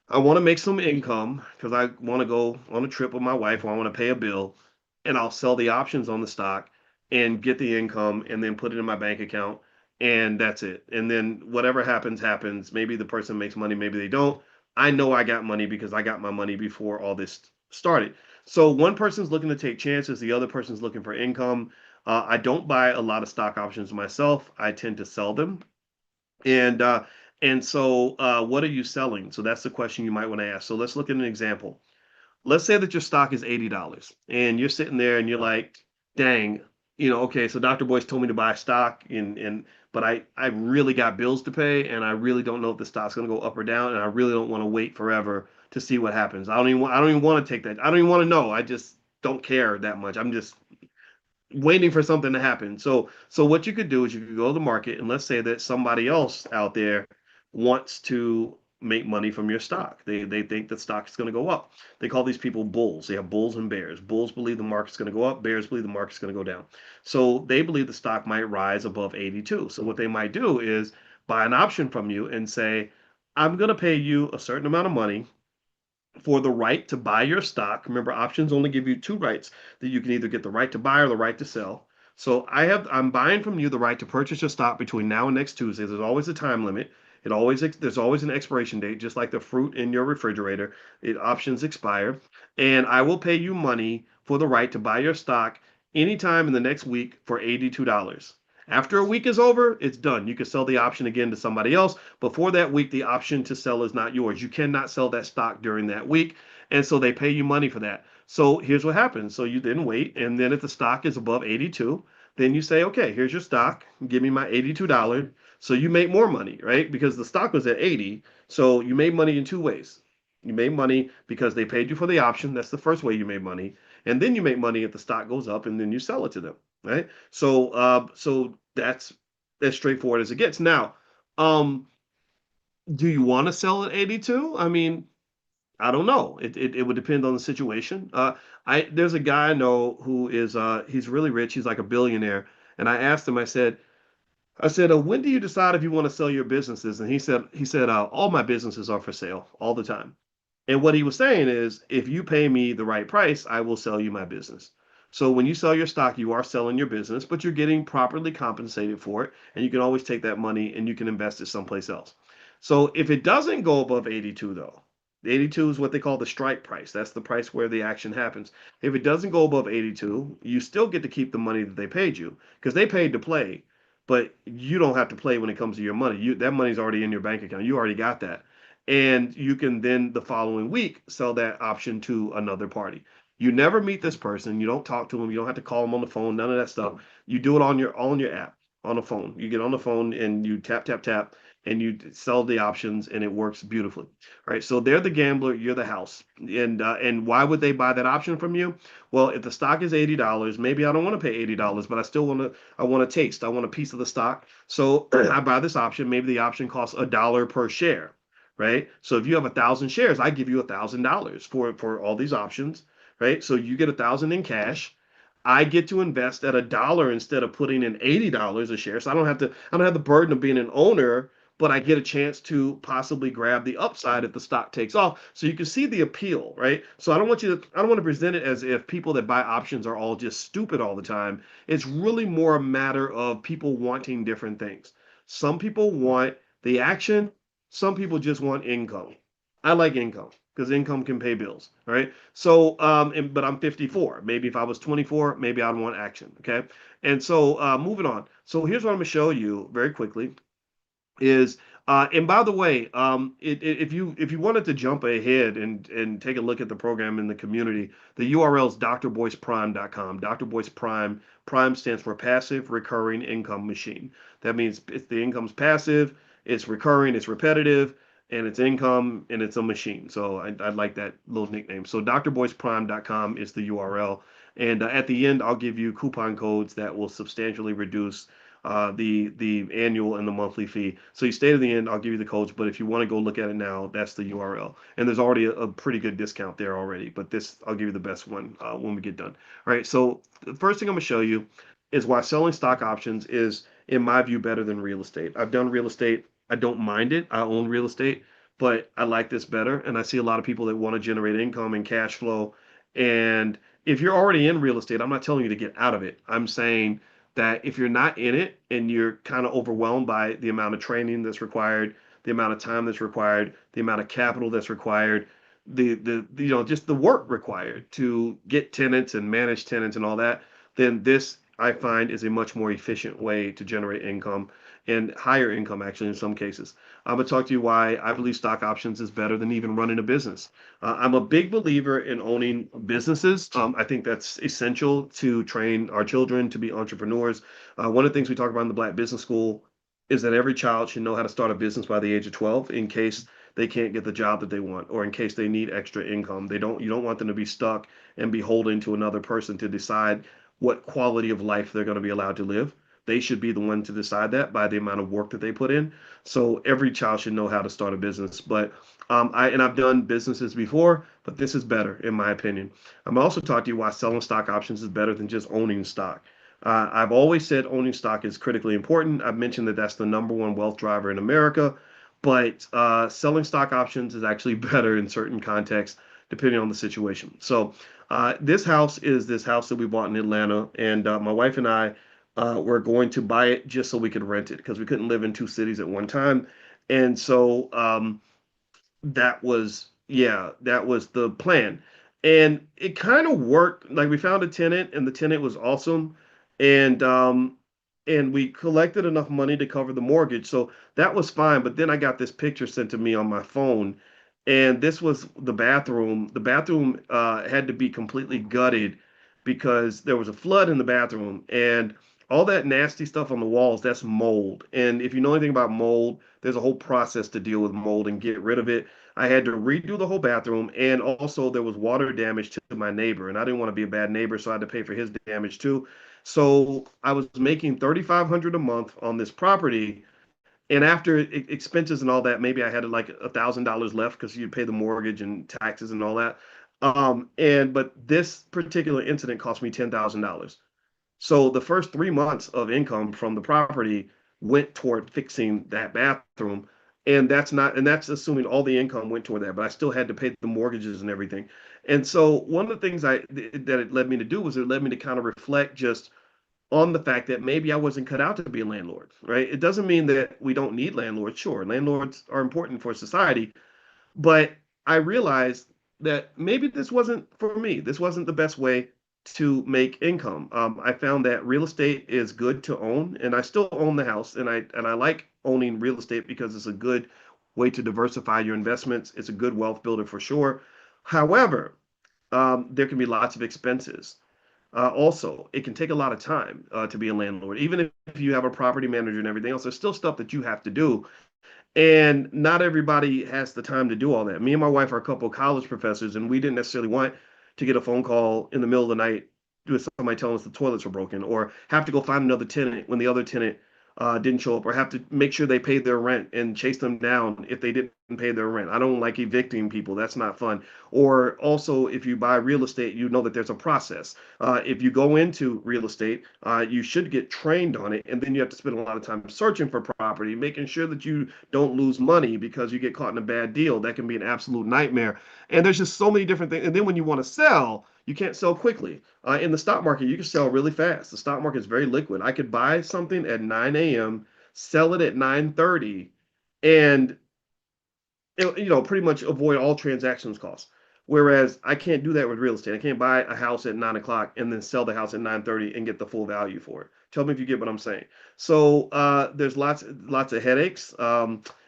Speaker 1: I want to make some income because I want to go on a trip with my wife or I want to pay a bill, and I'll sell the options on the stock and get the income and then put it in my bank account, and that's it. And then whatever happens, happens. Maybe the person makes money, maybe they don't. I know I got money because I got my money before all this started. So one person's looking to take chances, the other person's looking for income. I don't buy a lot of stock options myself. I tend to sell them. And what are you selling? So that's the question you might want to ask. So let's look at an example. Let's say that your stock is $80 and you're sitting there and you're like, dang, okay, so Dr. Boyce told me to buy stock but I really got bills to pay and I really don't know if the stock's going to go up or down and I really don't want to wait forever to see what happens. I don't even want to take that. I don't even want to know. I just don't care that much. waiting for something to happen. So what you could do is you could go to the market, and let's say that somebody else out there wants to make money from your stock. They think the stock is going to go up. They call these people bulls. They have bulls and bears. Bulls believe the market's going to go up. Bears believe the market's going to go down. So they believe the stock might rise above 82. So what they might do is buy an option from you and say, I'm going to pay you a certain amount of money for the right to buy your stock. Remember, options only give you two rights, that you can either get the right to buy or the right to sell. So I'm buying from you the right to purchase your stock between now and next Tuesday. There's always a time limit. There's always an expiration date, just like the fruit in your refrigerator. Options expire, and I will pay you money for the right to buy your stock anytime in the next week for $82. After a week is over, it's done. You can sell the option again to somebody else. Before that week, the option to sell is not yours. You cannot sell that stock during that week. And so they pay you money for that. So here's what happens. So you then wait. And then if the stock is above 82, then you say, okay, here's your stock. Give me my $82. So you make more money, right? Because the stock was at 80. So you made money in two ways. You made money because they paid you for the option. That's the first way you made money. And then you make money if the stock goes up, and then you sell it to them, right? So that's as straightforward as it gets. Now, um, do you want to sell at 82? I mean, I don't know. It would depend on the situation. There's a guy I know who is he's really rich. He's like a billionaire. And I asked him, I said, when do you decide if you want to sell your businesses? And he said, all my businesses are for sale all the time. And what he was saying is, if you pay me the right price, I will sell you my business. So when you sell your stock, you are selling your business, but you're getting properly compensated for it. And you can always take that money and you can invest it someplace else. So if it doesn't go above 82, though, the 82 is what they call the strike price. That's the price where the action happens. If it doesn't go above 82, you still get to keep the money that they paid you, because they paid to play, but you don't have to play when it comes to your money. That money's already in your bank account. You already got that. And you can then the following week sell that option to another party. You never meet this person. You don't talk to them. You don't have to call them on the phone. None of that stuff. You do it on your app, on the phone. You get on the phone and you tap tap tap, and you sell the options, and it works beautifully. All right. So they're the gambler. You're the house. And why would they buy that option from you? Well, if the stock is $80, maybe I don't want to pay $80, but I want to taste. I want a piece of the stock. So I buy this option. Maybe the option costs $1 per share, right? So if you have 1,000 shares, I give you $1,000 for all these options, right? So you get 1,000 in cash. I get to invest at $1 instead of putting in $80 a share. So I don't have the burden of being an owner, but I get a chance to possibly grab the upside if the stock takes off. So you can see the appeal, right? So I don't want to present it as if people that buy options are all just stupid all the time. It's really more a matter of people wanting different things. Some people want the action, some people just want income. I like income because income can pay bills, right? So, but I'm 54. Maybe if I was 24, maybe I'd want action, okay? And so, moving on. So here's what I'm gonna show you very quickly is, and by the way, if you wanted to jump ahead and take a look at the program in the community, the URL is drboyceprime.com. Dr. Boyce Prime. Prime stands for Passive Recurring Income Machine. That means if the income's passive, it's recurring, it's repetitive, and it's income, and it's a machine. So I like that little nickname. So drboyceprime.com is the URL. And at the end, I'll give you coupon codes that will substantially reduce the annual and the monthly fee. So you stay to the end, I'll give you the codes. But if you want to go look at it now, that's the URL. And there's already a pretty good discount there already. But this, I'll give you the best one when we get done. All right. So the first thing I'm going to show you is why selling stock options is, in my view, better than real estate. I've done real estate. I don't mind it. I own real estate, but I like this better. And I see a lot of people that want to generate income and cash flow. And if you're already in real estate, I'm not telling you to get out of it. I'm saying that if you're not in it and you're kind of overwhelmed by the amount of training that's required, the amount of time that's required, the amount of capital that's required, just the work required to get tenants and manage tenants and all that, then this I find is a much more efficient way to generate income, and higher income actually in some cases. I'm gonna talk to you why I believe stock options is better than even running a business. I'm a big believer in owning businesses. I think that's essential to train our children to be entrepreneurs. One of the things we talk about in the Black Business School is that every child should know how to start a business by the age of 12 in case they can't get the job that they want, or in case they need extra income. You don't want them to be stuck and beholden to another person to decide what quality of life they're going to be allowed to live. They should be the one to decide that by the amount of work that they put in. So every child should know how to start a business. But I've done businesses before, but this is better in my opinion. I'm also talking to you why selling stock options is better than just owning stock. I've always said owning stock is critically important. I've mentioned that that's the number one wealth driver in America, but selling stock options is actually better in certain contexts, depending on the situation. So this house that we bought in Atlanta, and my wife and I were going to buy it just so we could rent it because we couldn't live in two cities at one time. And so that was the plan. And it kind of worked. Like we found a tenant and the tenant was awesome. And we collected enough money to cover the mortgage. So that was fine. But then I got this picture sent to me on my phone. And this was the bathroom. The bathroom had to be completely gutted because there was a flood in the bathroom. And all that nasty stuff on the walls, that's mold. And if you know anything about mold, there's a whole process to deal with mold and get rid of it. I had to redo the whole bathroom, and also there was water damage to my neighbor, and I didn't want to be a bad neighbor, so I had to pay for his damage too. So I was making 3,500 a month on this property, and after expenses and all that, maybe I had like $1,000 left because you pay the mortgage and taxes and all that. But this particular incident cost me $10,000. So the first 3 months of income from the property went toward fixing that bathroom. And that's assuming all the income went toward that, but I still had to pay the mortgages and everything. And so one of the things that it led me to do was it led me to kind of reflect just on the fact that maybe I wasn't cut out to be a landlord, right? It doesn't mean that we don't need landlords. Sure, landlords are important for society, but I realized that maybe this wasn't for me. This wasn't the best way to make income. I found that real estate is good to own, and I still own the house, and I like owning real estate because it's a good way to diversify your investments. It's a good wealth builder for sure. However, there can be lots of expenses. Also, it can take a lot of time to be a landlord. Even if you have a property manager and everything else, there's still stuff that you have to do, and not everybody has the time to do all that. Me and my wife are a couple of college professors, and we didn't necessarily want to get a phone call in the middle of the night with somebody telling us the toilets were broken, or have to go find another tenant when the other tenant didn't show up, or have to make sure they paid their rent and chase them down if they didn't pay their rent. I don't like evicting people. That's not fun. Or also, if you buy real estate, you know that there's a process. If you go into real estate, you should get trained on it, and then you have to spend a lot of time searching for property, making sure that you don't lose money because you get caught in a bad deal. That can be an absolute nightmare. And there's just so many different things. And then when you want to sell, you can't sell quickly. In the stock market, you can sell really fast. The stock market is very liquid. I could buy something at 9 a.m., sell it at 9:30, and pretty much avoid all transactions costs. Whereas I can't do that with real estate. I can't buy a house at 9 o'clock and then sell the house at 9:30 and get the full value for it. Tell me if you get what I'm saying. So there's lots of headaches.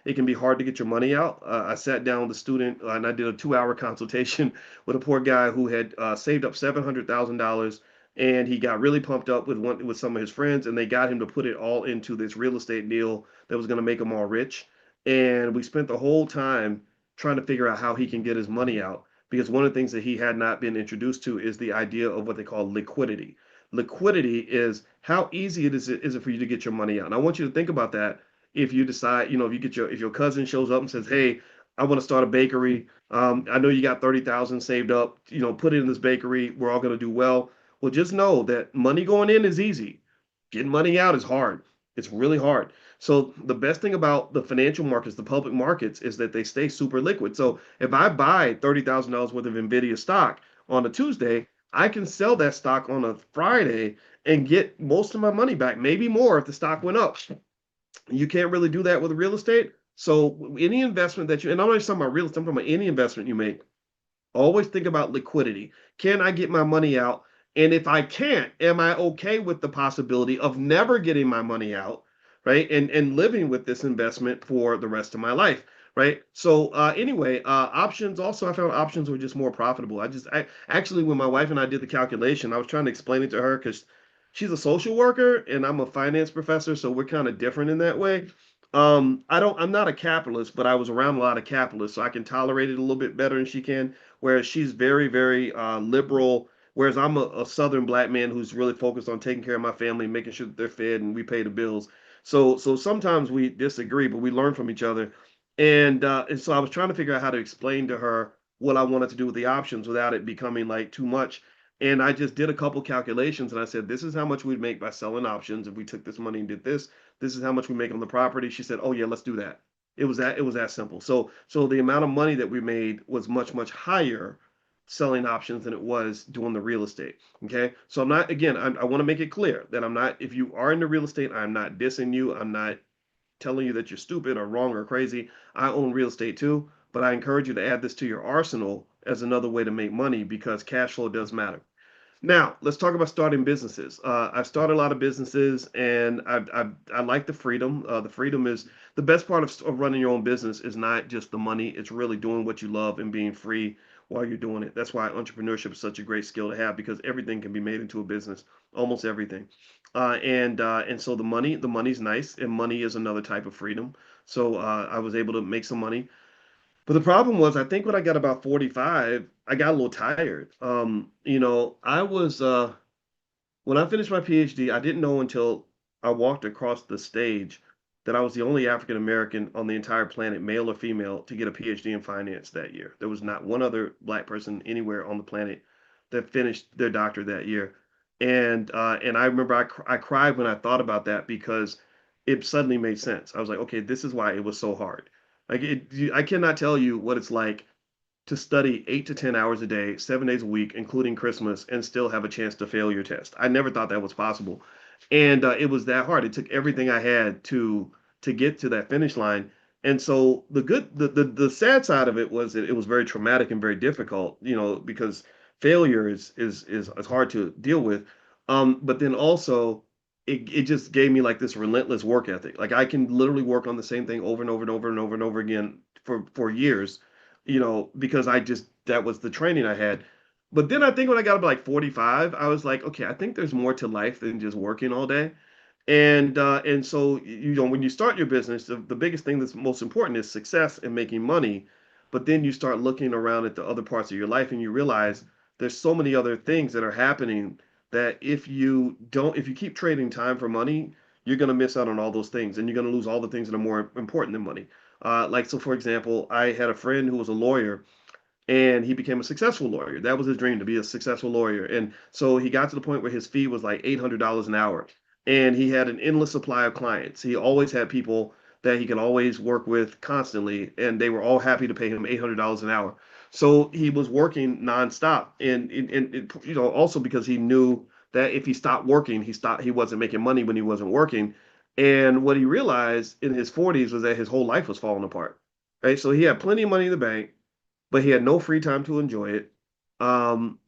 Speaker 1: It can be hard to get your money out. I sat down with a student and I did a 2 hour consultation with a poor guy who had saved up $700,000, and he got really pumped up with some of his friends, and they got him to put it all into this real estate deal that was going to make him all rich. And we spent the whole time trying to figure out how he can get his money out, because one of the things that he had not been introduced to is the idea of what they call liquidity. Liquidity is how easy is it for you to get your money out. And I want you to think about that. If you decide, if your cousin shows up and says, "Hey, I want to start a bakery. I know you got 30,000 saved up. Put it in this bakery. We're all going to do well." Well, just know that money going in is easy. Getting money out is hard. It's really hard. So the best thing about the financial markets, the public markets, is that they stay super liquid. So if I buy $30,000 worth of Nvidia stock on a Tuesday, I can sell that stock on a Friday and get most of my money back, maybe more if the stock went up. You can't really do that with real estate. So any investment and I'm not just talking about real estate, I'm talking about any investment you make, always think about liquidity. Can I get my money out? And if I can't, am I okay with the possibility of never getting my money out, right? And living with this investment for the rest of my life, right? So anyway, options also, I found options were just more profitable. I actually, when my wife and I did the calculation, I was trying to explain it to her because she's a social worker and I'm a finance professor, so we're kind of different in that way. I'm not a capitalist, but I was around a lot of capitalists, so I can tolerate it a little bit better than she can. Whereas she's very, very liberal, Whereas I'm a Southern black man who's really focused on taking care of my family, making sure that they're fed and we pay the bills. So sometimes we disagree, but we learn from each other. And so I was trying to figure out how to explain to her what I wanted to do with the options without it becoming like too much. And I just did a couple calculations and I said, this is how much we'd make by selling options if we took this money and did this. This is how much we make on the property. She said, "Oh yeah, let's do that." It was that simple. So the amount of money that we made was much higher selling options than it was doing the real estate. Okay. So I'm not, again, I want to make it clear that I'm not, if you are into real estate, I'm not dissing you. I'm not telling you that you're stupid or wrong or crazy. I own real estate too, but I encourage you to add this to your arsenal as another way to make money because cash flow does matter. Now, let's talk about starting businesses. I've started a lot of businesses, and I like the freedom. The freedom is the best part of running your own business is not just the money; it's really doing what you love and being free while you're doing it. That's why entrepreneurship is such a great skill to have because everything can be made into a business, almost everything. And so the money's nice, and money is another type of freedom. So I was able to make some money, but the problem was, I think when I got about 45, I got a little tired. I was when I finished my PhD, I didn't know until I walked across the stage that I was the only African American on the entire planet, male or female, to get a PhD in finance that year. There was not one other black person anywhere on the planet that finished their doctorate that year. And I remember I cried when I thought about that because it suddenly made sense. I was like, okay, this is why it was so hard. I cannot tell you what it's like to study 8 to 10 hours a day, 7 days a week, including Christmas, and still have a chance to fail your test. I never thought that was possible, and it was that hard. It took everything I had to get to that finish line. And so the sad side of it was that it was very traumatic and very difficult, because failure is hard to deal with. But then also it just gave me like this relentless work ethic. Like I can literally work on the same thing over and over and over and over and over again for years, because I just that was the training I had. But then I think when I got up to like 45, I was like, okay, I think there's more to life than just working all day. And so when you start your business, the biggest thing that's most important is success and making money. But then you start looking around at the other parts of your life and you realize there's so many other things that are happening that if you keep trading time for money, you're going to miss out on all those things and you're going to lose all the things that are more important than money. So for example, I had a friend who was a lawyer and he became a successful lawyer. That was his dream, to be a successful lawyer. And so he got to the point where his fee was like $800 an hour, and he had an endless supply of clients. He always had people that he could always work with constantly, and they were all happy to pay him $800 an hour. So he was working nonstop, and also because he knew that if he stopped working, he wasn't making money when he wasn't working. And what he realized in his 40s was that his whole life was falling apart. Right, so he had plenty of money in the bank, but he had no free time to enjoy it.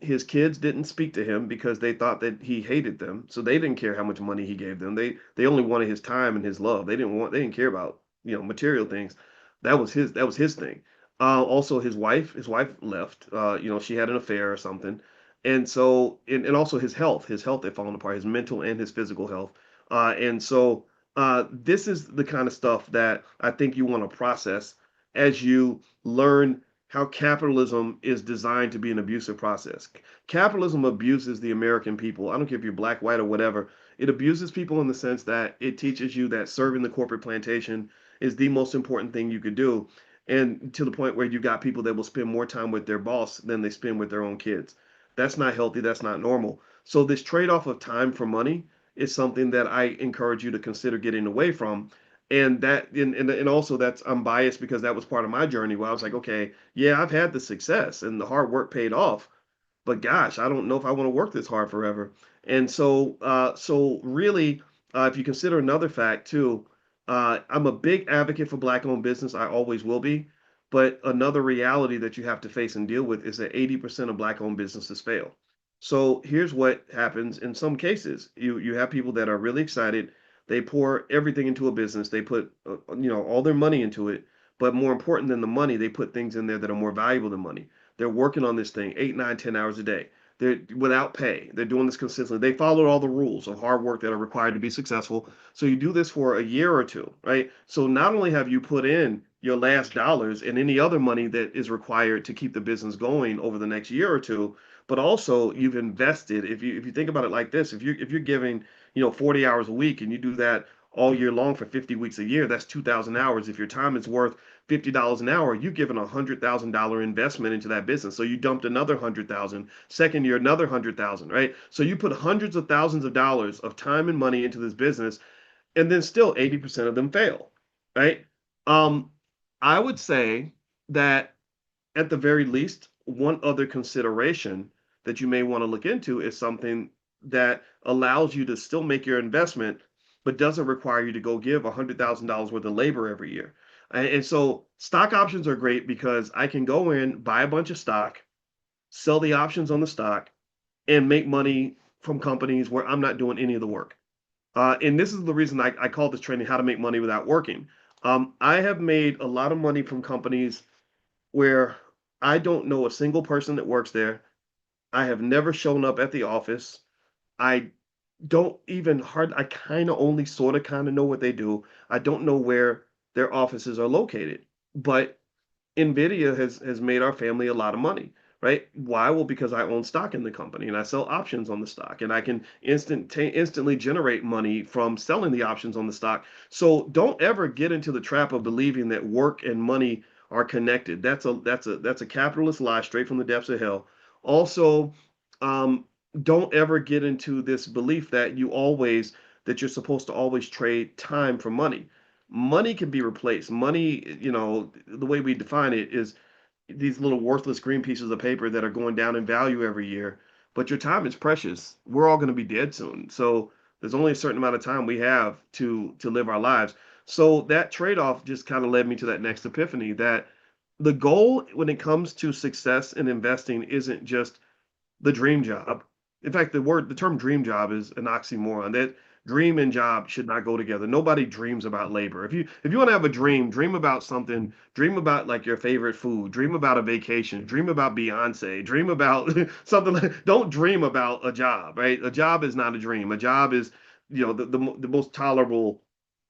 Speaker 1: His kids didn't speak to him because they thought that he hated them, so they didn't care how much money he gave them. They only wanted his time and his love. They didn't care about material things. That was his thing. Also, his wife left. She had an affair or something, and also his health had fallen apart, his mental and his physical health. And so this is the kind of stuff that I think you want to process as you learn how capitalism is designed to be an abusive process. Capitalism abuses the American people. I don't care if you're black, white, or whatever. It abuses people in the sense that it teaches you that serving the corporate plantation is the most important thing you could do. And to the point where you got people that will spend more time with their boss than they spend with their own kids. That's not healthy. That's not normal. So this trade-off of time for money is something that I encourage you to consider getting away from. And also that's I'm biased because that was part of my journey where I was like, okay, yeah, I've had the success and the hard work paid off, but gosh, I don't know if I want to work this hard forever. And so really, if you consider another fact too, I'm a big advocate for black-owned business. I always will be. But another reality that you have to face and deal with is that 80% of black-owned businesses fail. So here's what happens in some cases. You have people that are really excited. They pour everything into a business. They put all their money into it. But more important than the money, they put things in there that are more valuable than money. They're working on this thing 8, 9, 10 hours a day. They're without pay. They're doing this consistently. They followed all the rules of hard work that are required to be successful. So you do this for a year or two, right? So not only have you put in your last dollars and any other money that is required to keep the business going over the next year or two. But also you've invested. If you think about it like this, if you're giving, 40 hours a week and you do that all year long for 50 weeks a year, that's 2,000 hours. If your time is worth $50 an hour, you've given $100,000 investment into that business. So you dumped another 100,000. Second year, another 100,000, right? So you put hundreds of thousands of dollars of time and money into this business, and then still 80% of them fail, right? Um, I would say that at the very least, one other consideration that you may want to look into is something that allows you to still make your investment, but doesn't require you to go give $100,000 worth of labor every year. And so stock options are great because I can go in, buy a bunch of stock, sell the options on the stock, and make money from companies where I'm not doing any of the work. And this is the reason I call this training How to Make Money Without Working. I have made a lot of money from companies where I don't know a single person that works there. I have never shown up at the office. I don't even I kind of only sort of kind of know what they do. I don't know where their offices are located. But Nvidia has made our family a lot of money, right? Why? Well, because I own stock in the company and I sell options on the stock, and I can instantly generate money from selling the options on the stock. So don't ever get into the trap of believing that work and money are connected. That's a capitalist lie straight from the depths of hell. Also, um, don't ever get into this belief that you're supposed to always trade time for money. Money can be replaced. Money, the way we define it is these little worthless green pieces of paper that are going down in value every year. But your time is precious. We're all going to be dead soon. So there's only a certain amount of time we have to live our lives. So that trade-off just kind of led me to that next epiphany that the goal when it comes to success in investing isn't just the dream job. In fact, the term dream job is an oxymoron. That dream and job should not go together. Nobody dreams about labor. If you want to have a dream, dream about something. Dream about like your favorite food. Dream about a vacation. Dream about Beyonce. Dream about something like. Don't dream about a job, right? A job is not a dream. A job is, the most tolerable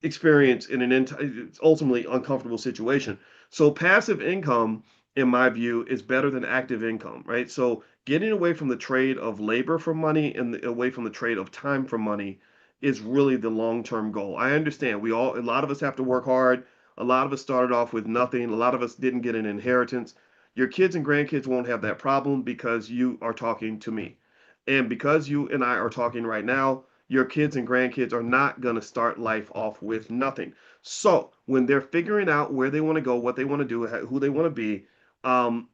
Speaker 1: experience in it's ultimately uncomfortable situation. So passive income, in my view, is better than active income, right? So getting away from the trade of labor for money and away from the trade of time for money is really the long-term goal. I understand a lot of us have to work hard. A lot of us started off with nothing. A lot of us didn't get an inheritance. Your kids and grandkids won't have that problem because you are talking to me. And because you and I are talking right now, your kids and grandkids are not going to start life off with nothing. So when they're figuring out where they want to go, what they want to do, who they want to be, um,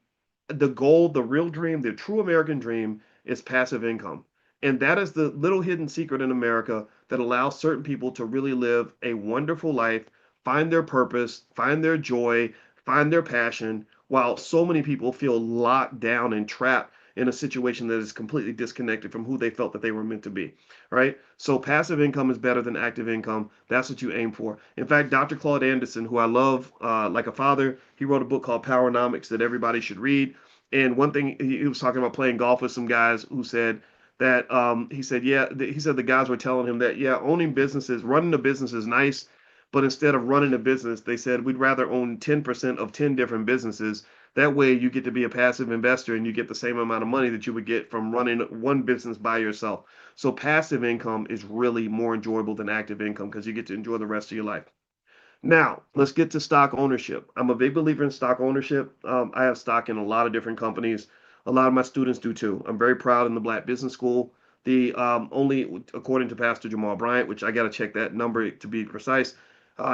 Speaker 1: the goal, the real dream, the true American dream is passive income. And that is the little hidden secret in America that allows certain people to really live a wonderful life, find their purpose, find their joy, find their passion, while so many people feel locked down and trapped in a situation that is completely disconnected from who they felt that they were meant to be. Right? So passive income is better than active income. That's what you aim for. In fact, Dr. Claude Anderson, who I love like a father, he wrote a book called Powernomics that everybody should read. And one thing he was talking about playing golf with some guys who said that he said the guys were telling him that owning businesses, running a business is nice, but instead of running a business, they said we'd rather own 10% of 10 different businesses. That way you get to be a passive investor and you get the same amount of money that you would get from running one business by yourself. So passive income is really more enjoyable than active income because you get to enjoy the rest of your life. Now, let's get to stock ownership. I'm a big believer in stock ownership. I have stock in a lot of different companies. A lot of my students do too. I'm very proud in the Black Business School. The only, according to Pastor Jamal Bryant, which I got to check that number to be precise,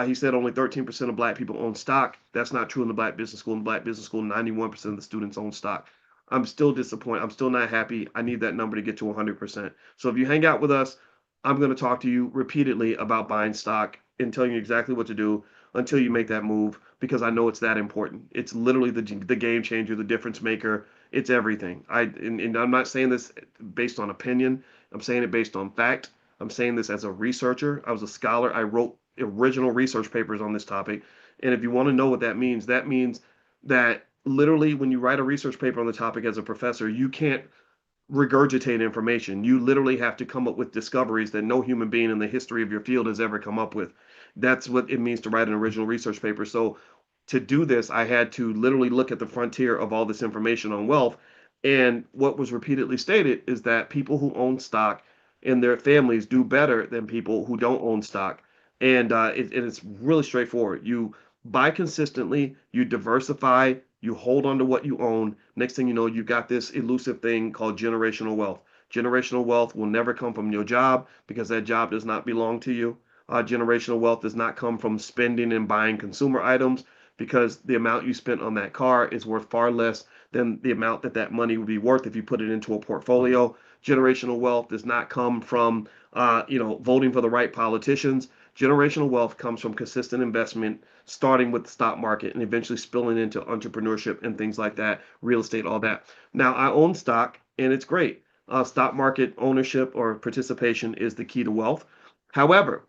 Speaker 1: he said only 13% of Black people own stock. That's not true in the Black Business School. In the Black Business School, 91% of the students own stock. I'm still disappointed. I'm still not happy. I need that number to get to 100%. So if you hang out with us, I'm going to talk to you repeatedly about buying stock and telling you exactly what to do until you make that move because I know it's that important. It's literally the game changer, the difference maker. It's everything. And I'm not saying this based on opinion. I'm saying it based on fact. I'm saying this as a researcher. I was a scholar. I wrote original research papers on this topic. And if you want to know what that means that literally when you write a research paper on the topic as a professor, you can't regurgitate information. You literally have to come up with discoveries that no human being in the history of your field has ever come up with. That's what it means to write an original research paper. So to do this, I had to literally look at the frontier of all this information on wealth. And what was repeatedly stated is that people who own stock in their families do better than people who don't own stock. And it's really straightforward. You buy consistently, you diversify, you hold on to what you own. Next thing you know, you've got this elusive thing called generational wealth. Generational wealth will never come from your job because that job does not belong to you. Generational wealth does not come from spending and buying consumer items because the amount you spent on that car is worth far less than the amount that that money would be worth if you put it into a portfolio. Generational wealth does not come from, voting for the right politicians. Generational wealth comes from consistent investment, starting with the stock market and eventually spilling into entrepreneurship and things like that, real estate, all that. Now, I own stock and it's great. Stock market ownership or participation is the key to wealth. However,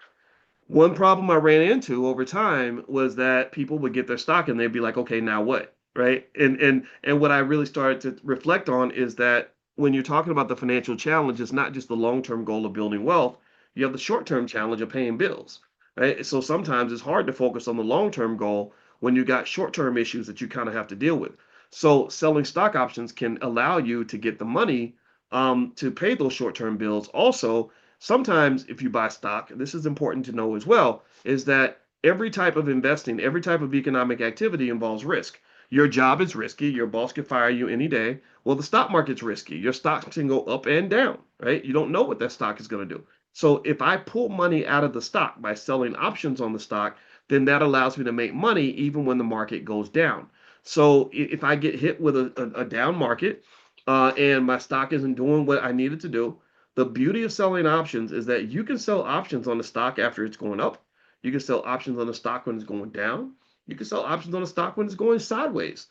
Speaker 1: one problem I ran into over time was that people would get their stock and they'd be like, okay, now what? Right. And what I really started to reflect on is that when you're talking about the financial challenge, it's not just the long-term goal of building wealth. You have the short-term challenge of paying bills. Right. So sometimes it's hard to focus on the long-term goal when you got short-term issues that you kind of have to deal with. So selling stock options can allow you to get the money to pay those short-term bills. Also, sometimes if you buy stock, this is important to know as well, is that every type of investing, every type of economic activity involves risk. Your job is risky. Your boss could fire you any day. Well, the stock market's risky. Your stocks can go up and down, right? You don't know what that stock is going to do. So if I pull money out of the stock by selling options on the stock, then that allows me to make money even when the market goes down. So if I get hit with a down market and my stock isn't doing what I needed to do, the beauty of selling options is that you can sell options on the stock after it's going up. You can sell options on the stock when it's going down. You can sell options on the stock when it's going sideways.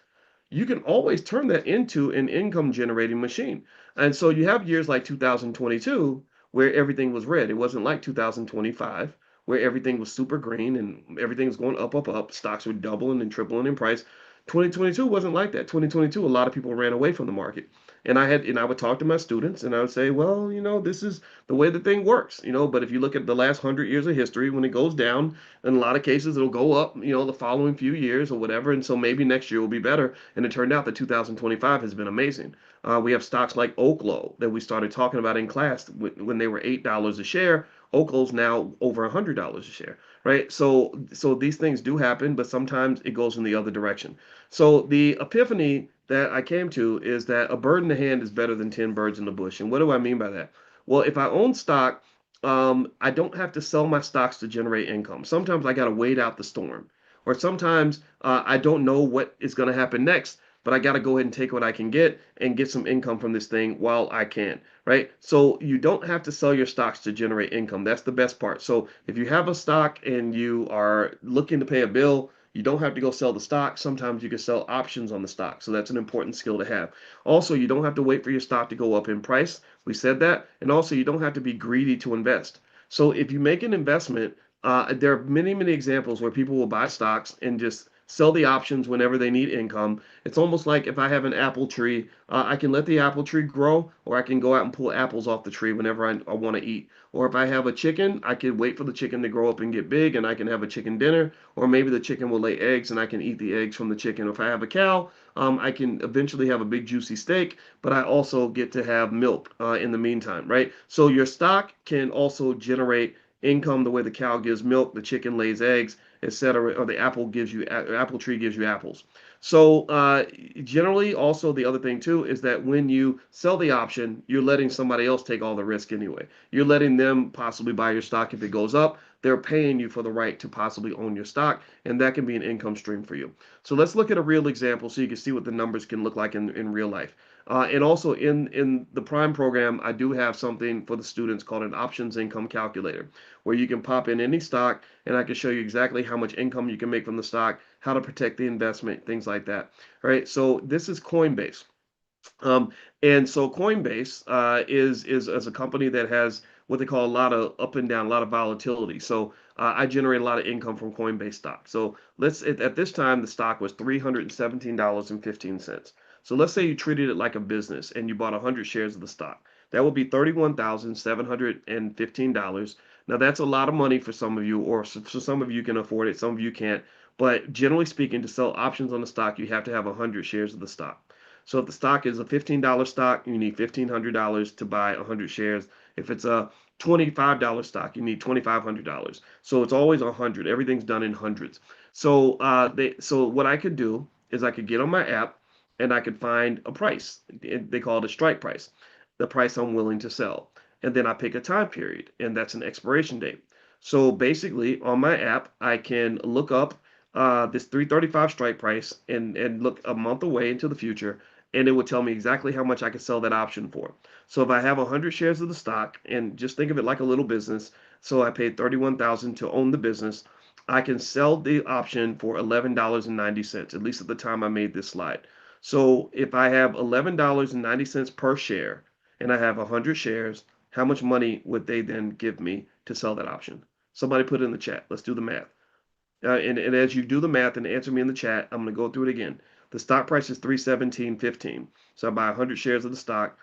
Speaker 1: You can always turn that into an income generating machine. And so you have years like 2022 where everything was red. It wasn't like 2025 where everything was super green and everything was going up, up, up. Stocks were doubling and tripling in price. 2022 wasn't like that. 2022, a lot of people ran away from the market. And I would talk to my students and I would say, well, this is the way the thing works, but if you look at the last 100 years of history, when it goes down, in a lot of cases it'll go up, the following few years or whatever. And so maybe next year will be better. And it turned out that 2025 has been amazing. We have stocks like Oklo that we started talking about in class when they were $8 a share. Oklo's now over $100 a share, right? So these things do happen, but sometimes it goes in the other direction. So the epiphany that I came to is that a bird in the hand is better than 10 birds in the bush. And what do I mean by that? Well, if I own stock, I don't have to sell my stocks to generate income. Sometimes I got to wait out the storm, or sometimes I don't know what is going to happen next, but I got to go ahead and take what I can get and get some income from this thing while I can, right? So you don't have to sell your stocks to generate income. That's the best part. So if you have a stock and you are looking to pay a bill, you don't have to go sell the stock. Sometimes you can sell options on the stock. So that's an important skill to have. Also, you don't have to wait for your stock to go up in price. We said that. And also, you don't have to be greedy to invest. So if you make an investment, there are many, many examples where people will buy stocks and just sell the options whenever they need income. It's almost like if I have an apple tree, I can let the apple tree grow, or I can go out and pull apples off the tree whenever I want to eat. Or if I have a chicken, I can wait for the chicken to grow up and get big, and I can have a chicken dinner. Or maybe the chicken will lay eggs, and I can eat the eggs from the chicken. If I have a cow, I can eventually have a big juicy steak, but I also get to have milk in the meantime, right? So your stock can also generate income the way the cow gives milk, the chicken lays eggs, etc., or the apple tree gives you apples. So generally, also the other thing too is that when you sell the option, you're letting somebody else take all the risk anyway. You're letting them possibly buy your stock if it goes up. They're paying you for the right to possibly own your stock, and that can be an income stream for you. So let's look at a real example so you can see what the numbers can look like in real life. And also in the Prime program, I do have something for the students called an options income calculator, where you can pop in any stock and I can show you exactly how much income you can make from the stock, how to protect the investment, things like that. All right, so this is Coinbase. And so Coinbase is a company that has what they call a lot of up and down, a lot of volatility. So I generate a lot of income from Coinbase stock. So at this time the stock was $317.15. So let's say you treated it like a business and you bought 100 shares of the stock. That would be $31,715. Now that's a lot of money for some of you, or for some of you can afford it, some of you can't. But generally speaking, to sell options on the stock, you have to have 100 shares of the stock. So if the stock is a $15 stock, you need $1,500 to buy 100 shares. If it's a $25 stock, you need $2,500. So it's always 100. Everything's done in hundreds. So what I could do is I could get on my app and I could find a price. They call it a strike price, the price I'm willing to sell. And then I pick a time period, and that's an expiration date. So basically, on my app, I can look up this 335 strike price and look a month away into the future, and it would tell me exactly how much I could sell that option for. So if I have 100 shares of the stock, and just think of it like a little business, so I paid 31,000 to own the business, I can sell the option for $11.90, at least at the time I made this slide. So if I have $11.90 per share and I have 100 shares, how much money would they then give me to sell that option? Somebody put it in the chat. Let's do the math. And as you do the math and answer me in the chat, I'm going to go through it again. The stock price is 317.15. So I buy 100 shares of the stock.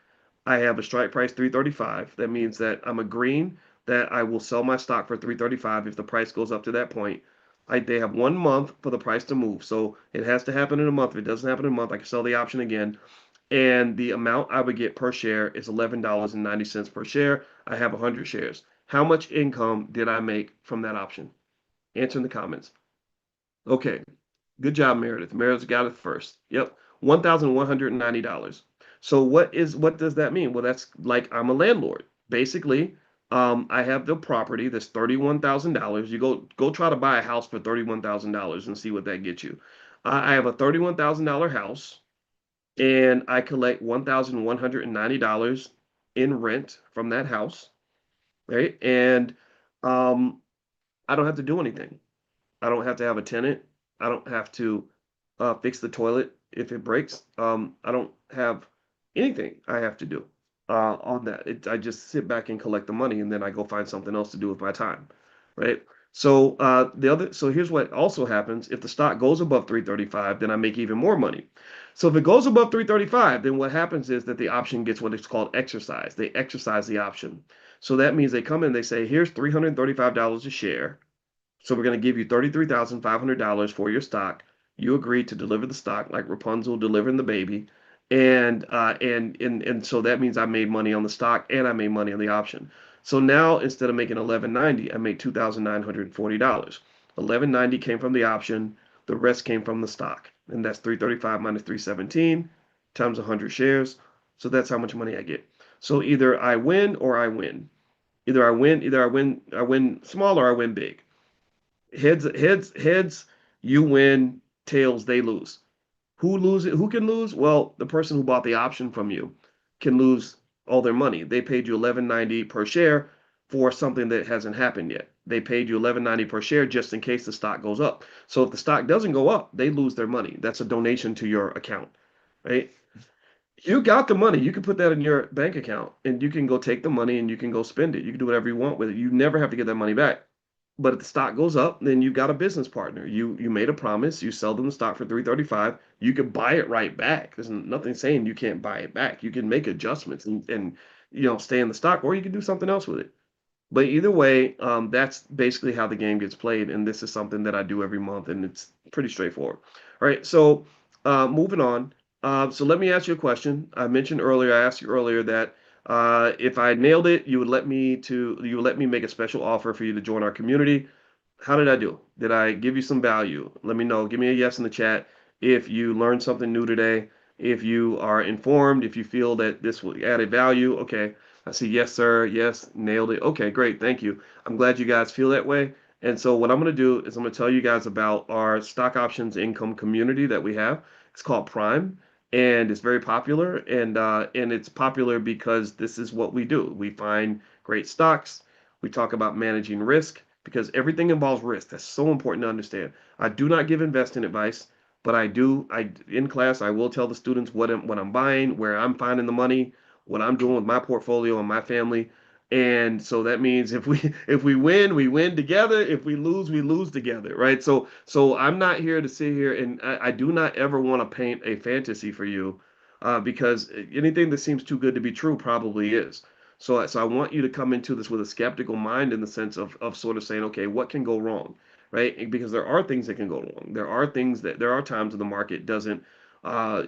Speaker 1: I have a strike price 335. That means that I'm agreeing that I will sell my stock for 335 if the price goes up to that point. They have 1 month for the price to move. So it has to happen in a month. If it doesn't happen in a month, I can sell the option again. And the amount I would get per share is $11.90 per share. I have 100 shares. How much income did I make from that option? Answer in the comments. Okay, good job, Meredith. Meredith got it first. Yep, $1,190. So what does that mean? Well, that's like I'm a landlord. Basically, I have the property that's $31,000. You go try to buy a house for $31,000 and see what that gets you. I have a $31,000 house, and I collect $1,190 in rent from that house, right? And um, I don't have to do anything. I don't have to have a tenant. I don't have to fix the toilet if it breaks. I don't have anything I have to do on that. I just sit back and collect the money, and then I go find something else to do with my time, right? So here's what also happens: if the stock goes above 335, then I make even more money. So if it goes above 335, then what happens is that the option gets what is called exercise. They exercise the option. So that means they come in, they say, here's $335 a share. So we're going to give you $33,500 for your stock. You agreed to deliver the stock like Rapunzel delivering the baby. And so that means I made money on the stock and I made money on the option. So now instead of making 1190, I made $2,940. 1190 came from the option, the rest came from the stock. And that's 335 minus 317 times 100 shares. So that's how much money I get. So either I win or I win. I win small or I win big. Heads, you win. Tails, they lose. Who loses? Who can lose? Well, the person who bought the option from you can lose all their money. They paid you 11.90 per share for something that hasn't happened yet. They paid you 11.90 per share just in case the stock goes up. So if the stock doesn't go up, they lose their money. That's a donation to your account, right? You got the money. You can put that in your bank account and you can go take the money and you can go spend it. You can do whatever you want with it. You never have to get that money back. But if the stock goes up, then you got a business partner. You made a promise. You sell them the stock for 335. You could buy it right back. There's nothing saying you can't buy it back. You can make adjustments and stay in the stock, or you can do something else with it. But either way, that's basically how the game gets played. And this is something that I do every month, and it's pretty straightforward. All right, so moving on. So let me ask you a question. I asked you earlier that if I nailed it, you would let me make a special offer for you to join our community. How did I do? Did I give you some value? Let me know. Give me a yes in the chat if you learned something new today. If you are informed, if you feel that this will added value. Okay, I see yes, sir. Yes, nailed it. Okay, great. Thank you. I'm glad you guys feel that way. And so what I'm going to do is I'm going to tell you guys about our stock options income community that we have. It's called Prime, and it's very popular. And it's popular because this is what we do. We find great stocks. We talk about managing risk because everything involves risk. That's so important to understand. I do not give investing advice, but I in class I will tell the students what I'm buying, where I'm finding the money, what I'm doing with my portfolio and my family. And so that means if we win, we win together. If we lose together, right? So I'm not here to sit here and I do not ever want to paint a fantasy for you, because anything that seems too good to be true probably is. So I want you to come into this with a skeptical mind in the sense of sort of saying, okay, what can go wrong? right? Because there are things that can go wrong. There are times when the market doesn't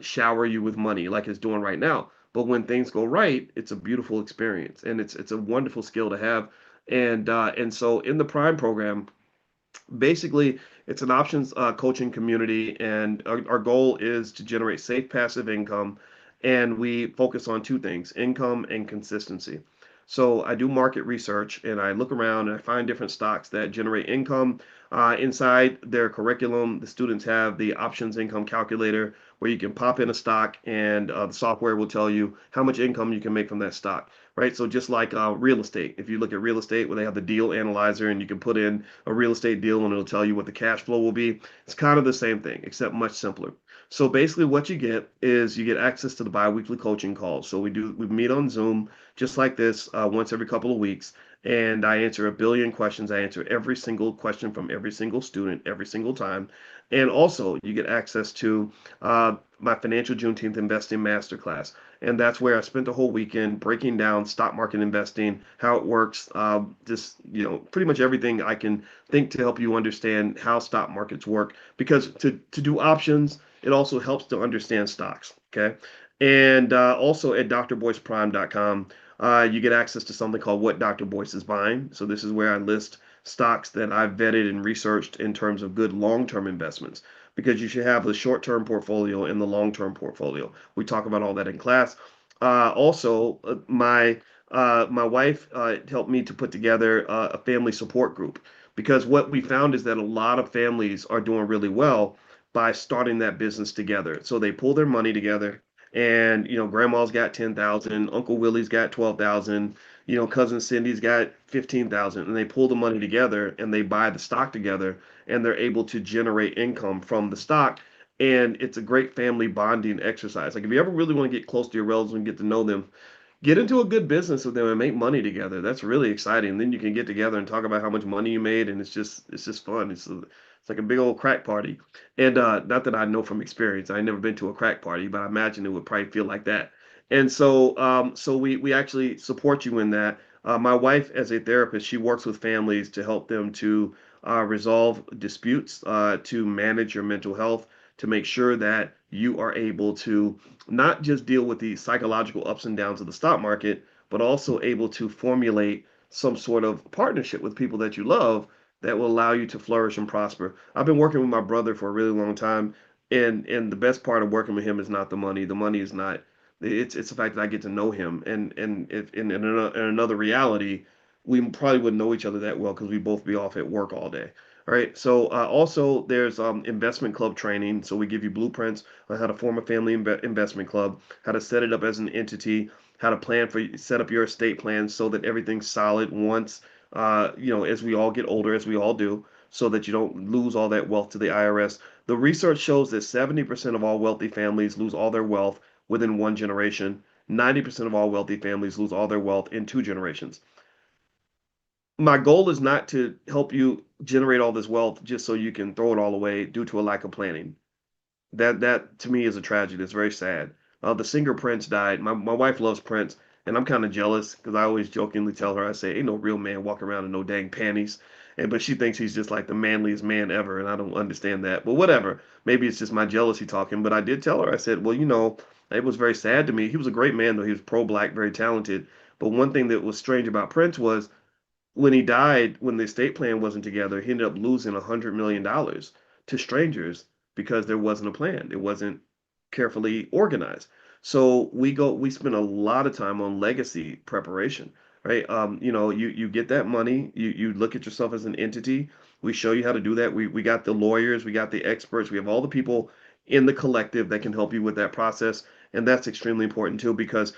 Speaker 1: shower you with money like it's doing right now. But when things go right, it's a beautiful experience, and it's a wonderful skill to have. And so in the Prime program, basically, it's an options coaching community, and our goal is to generate safe passive income. And we focus on two things: income and consistency. So I do market research and I look around and I find different stocks that generate income. Inside their curriculum, the students have the options income calculator where you can pop in a stock, and the software will tell you how much income you can make from that stock, right? So just like real estate, if you look at real estate where they have the deal analyzer and you can put in a real estate deal and it'll tell you what the cash flow will be. It's kind of the same thing, except much simpler. So basically what you get is you get access to the biweekly coaching calls. So we meet on Zoom just like this once every couple of weeks. And I answer a billion questions. I answer every single question from every single student every single time. And also, you get access to my financial Juneteenth investing masterclass. And that's where I spent the whole weekend breaking down stock market investing, how it works, just, pretty much everything I can think to help you understand how stock markets work. Because to do options, it also helps to understand stocks. Okay. And also at drboyceprime.com, you get access to something called What Dr. Boyce is Buying. So this is where I list stocks that I've vetted and researched in terms of good long-term investments, because you should have the short-term portfolio and the long-term portfolio. We talk about all that in class. Also, my wife helped me to put together a family support group, because what we found is that a lot of families are doing really well by starting that business together. So they pull their money together, and grandma's got 10,000, Uncle Willie's got 12,000, cousin Cindy's got 15,000, and they pull the money together and they buy the stock together, and they're able to generate income from the stock. And it's a great family bonding exercise. Like, if you ever really want to get close to your relatives and get to know them, get into a good business with them and make money together. That's really exciting. Then you can get together and talk about how much money you made, and it's just fun. It's like a big old crack party. And not that I know from experience, I've never been to a crack party, but I imagine it would probably feel like that. And so we actually support you in that. My wife, as a therapist, she works with families to help them to resolve disputes, to manage your mental health, to make sure that you are able to not just deal with the psychological ups and downs of the stock market, but also able to formulate some sort of partnership with people that you love that will allow you to flourish and prosper. I've been working with my brother for a really long time, and the best part of working with him is not the money. The money is not. It's the fact that I get to know him, and if in another reality, we probably wouldn't know each other that well because we both be off at work all day. All right. So also there's investment club training. So we give you blueprints on how to form a family investment club, how to set it up as an entity, how to set up your estate plan so that everything's solid once, as we all get older, as we all do, so that you don't lose all that wealth to the IRS. The research shows that 70% of all wealthy families lose all their wealth within one generation. 90% of all wealthy families lose all their wealth in two generations. My goal is not to help you generate all this wealth just so you can throw it all away due to a lack of planning. That to me is a tragedy. It's very sad. The singer Prince died. My wife loves Prince, and I'm kind of jealous because I always jokingly tell her, I say, ain't no real man walking around in no dang panties. But she thinks he's just like the manliest man ever, and I don't understand that. But whatever. Maybe it's just my jealousy talking. But I did tell her, I said, well, it was very sad to me. He was a great man, though. He was pro-black, very talented. But one thing that was strange about Prince was when he died, when the estate plan wasn't together, he ended up losing $100 million to strangers because there wasn't a plan. It wasn't carefully organized. So we spend a lot of time on legacy preparation, right? You get that money, you look at yourself as an entity. We show you how to do that. We got the lawyers, we got the experts, we have all the people in the collective that can help you with that process. And that's extremely important too, because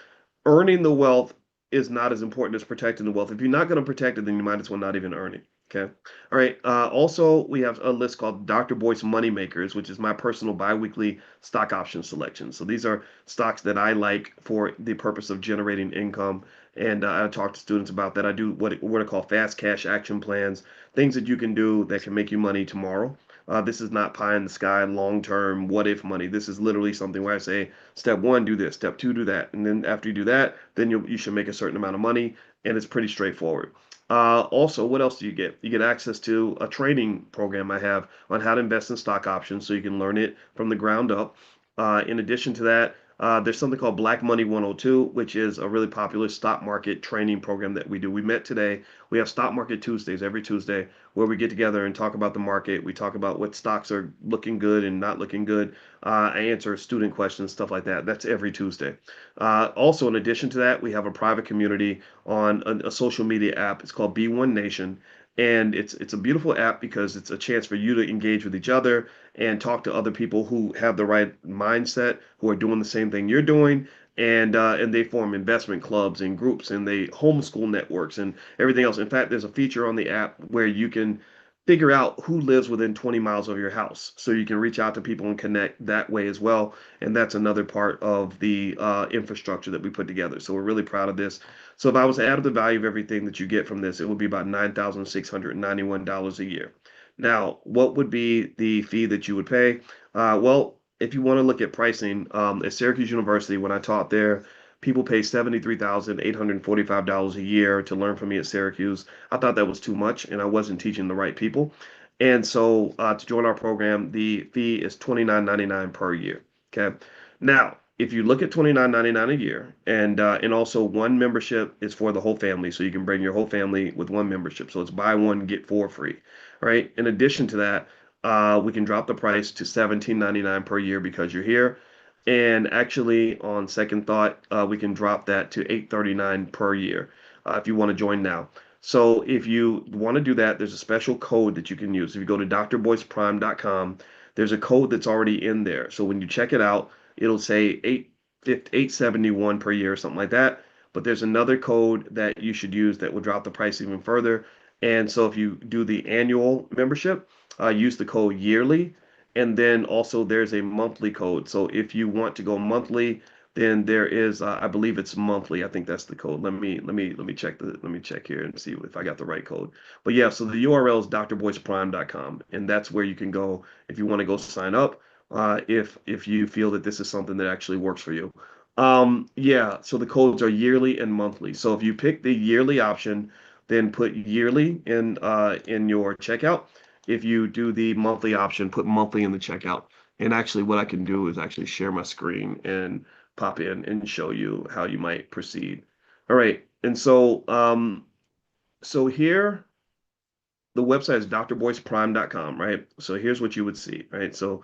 Speaker 1: earning the wealth is not as important as protecting the wealth. If you're not going to protect it, then you might as well not even earn it. Okay. All right. Also, we have a list called Dr. Boyce Money Makers, which is my personal biweekly stock option selection. So these are stocks that I like for the purpose of generating income. And I talk to students about that. I do what I call fast cash action plans, things that you can do that can make you money tomorrow. This is not pie in the sky, long term, what if money. This is literally something where I say, step one, do this. Step two, do that. And then after you do that, then you should make a certain amount of money. and it's pretty straightforward. Also, what else do you get? You get access to a training program I have on how to invest in stock options so you can learn it from the ground up. In addition to that, there's something called Black Money 102, which is a really popular stock market training program that we do. We met today. We have Stock Market Tuesdays every Tuesday where we get together and talk about the market. We talk about what stocks are looking good and not looking good. I answer student questions, stuff like that. That's every Tuesday. Also, in addition to that, we have a private community on a social media app. It's called B1 Nation. And it's a beautiful app because it's a chance for you to engage with each other and talk to other people who have the right mindset, who are doing the same thing you're doing, and they form investment clubs and groups, and they homeschool networks and everything else. In fact, there's a feature on the app where you can figure out who lives within 20 miles of your house, so you can reach out to people and connect that way as well. And that's another part of the infrastructure that we put together. So we're really proud of this. So if I was to add up the value of everything that you get from this, it would be about $9,691 a year. Now, what would be the fee that you would pay? Well, if you want to look at pricing, at Syracuse University, when I taught there, people pay $73,845 a year to learn from me at Syracuse. I thought that was too much, and I wasn't teaching the right people. And so, to join our program, the fee is $29.99 per year. Okay. Now, if you look at $29.99 a year, and also one membership is for the whole family, so you can bring your whole family with one membership. So it's buy one get four free, right? In addition to that, we can drop the price to $17.99 per year because you're here. And actually, on second thought, we can drop that to $839 per year if you want to join now. So if you want to do that, there's a special code that you can use. If you go to drboyceprime.com, there's a code that's already in there. So when you check it out, it'll say 871 per year or something like that. But there's another code that you should use that will drop the price even further. And so if you do the annual membership, use the code yearly. And then also there's a monthly code. So if you want to go monthly, then there is, I believe it's monthly. I think that's the code. Let me check here and see if I got the right code. But yeah, so the URL is drboyceprime.com, and that's where you can go if you want to go sign up. If you feel that this is something that actually works for you. Yeah, so the codes are yearly and monthly. So if you pick the yearly option, then put yearly in your checkout. If you do the monthly option, put monthly in the checkout. And actually, what I can do is actually share my screen and pop in and show you how you might proceed. All right, and so here the website is drboyceprime.com, right? So here's what you would see, right? So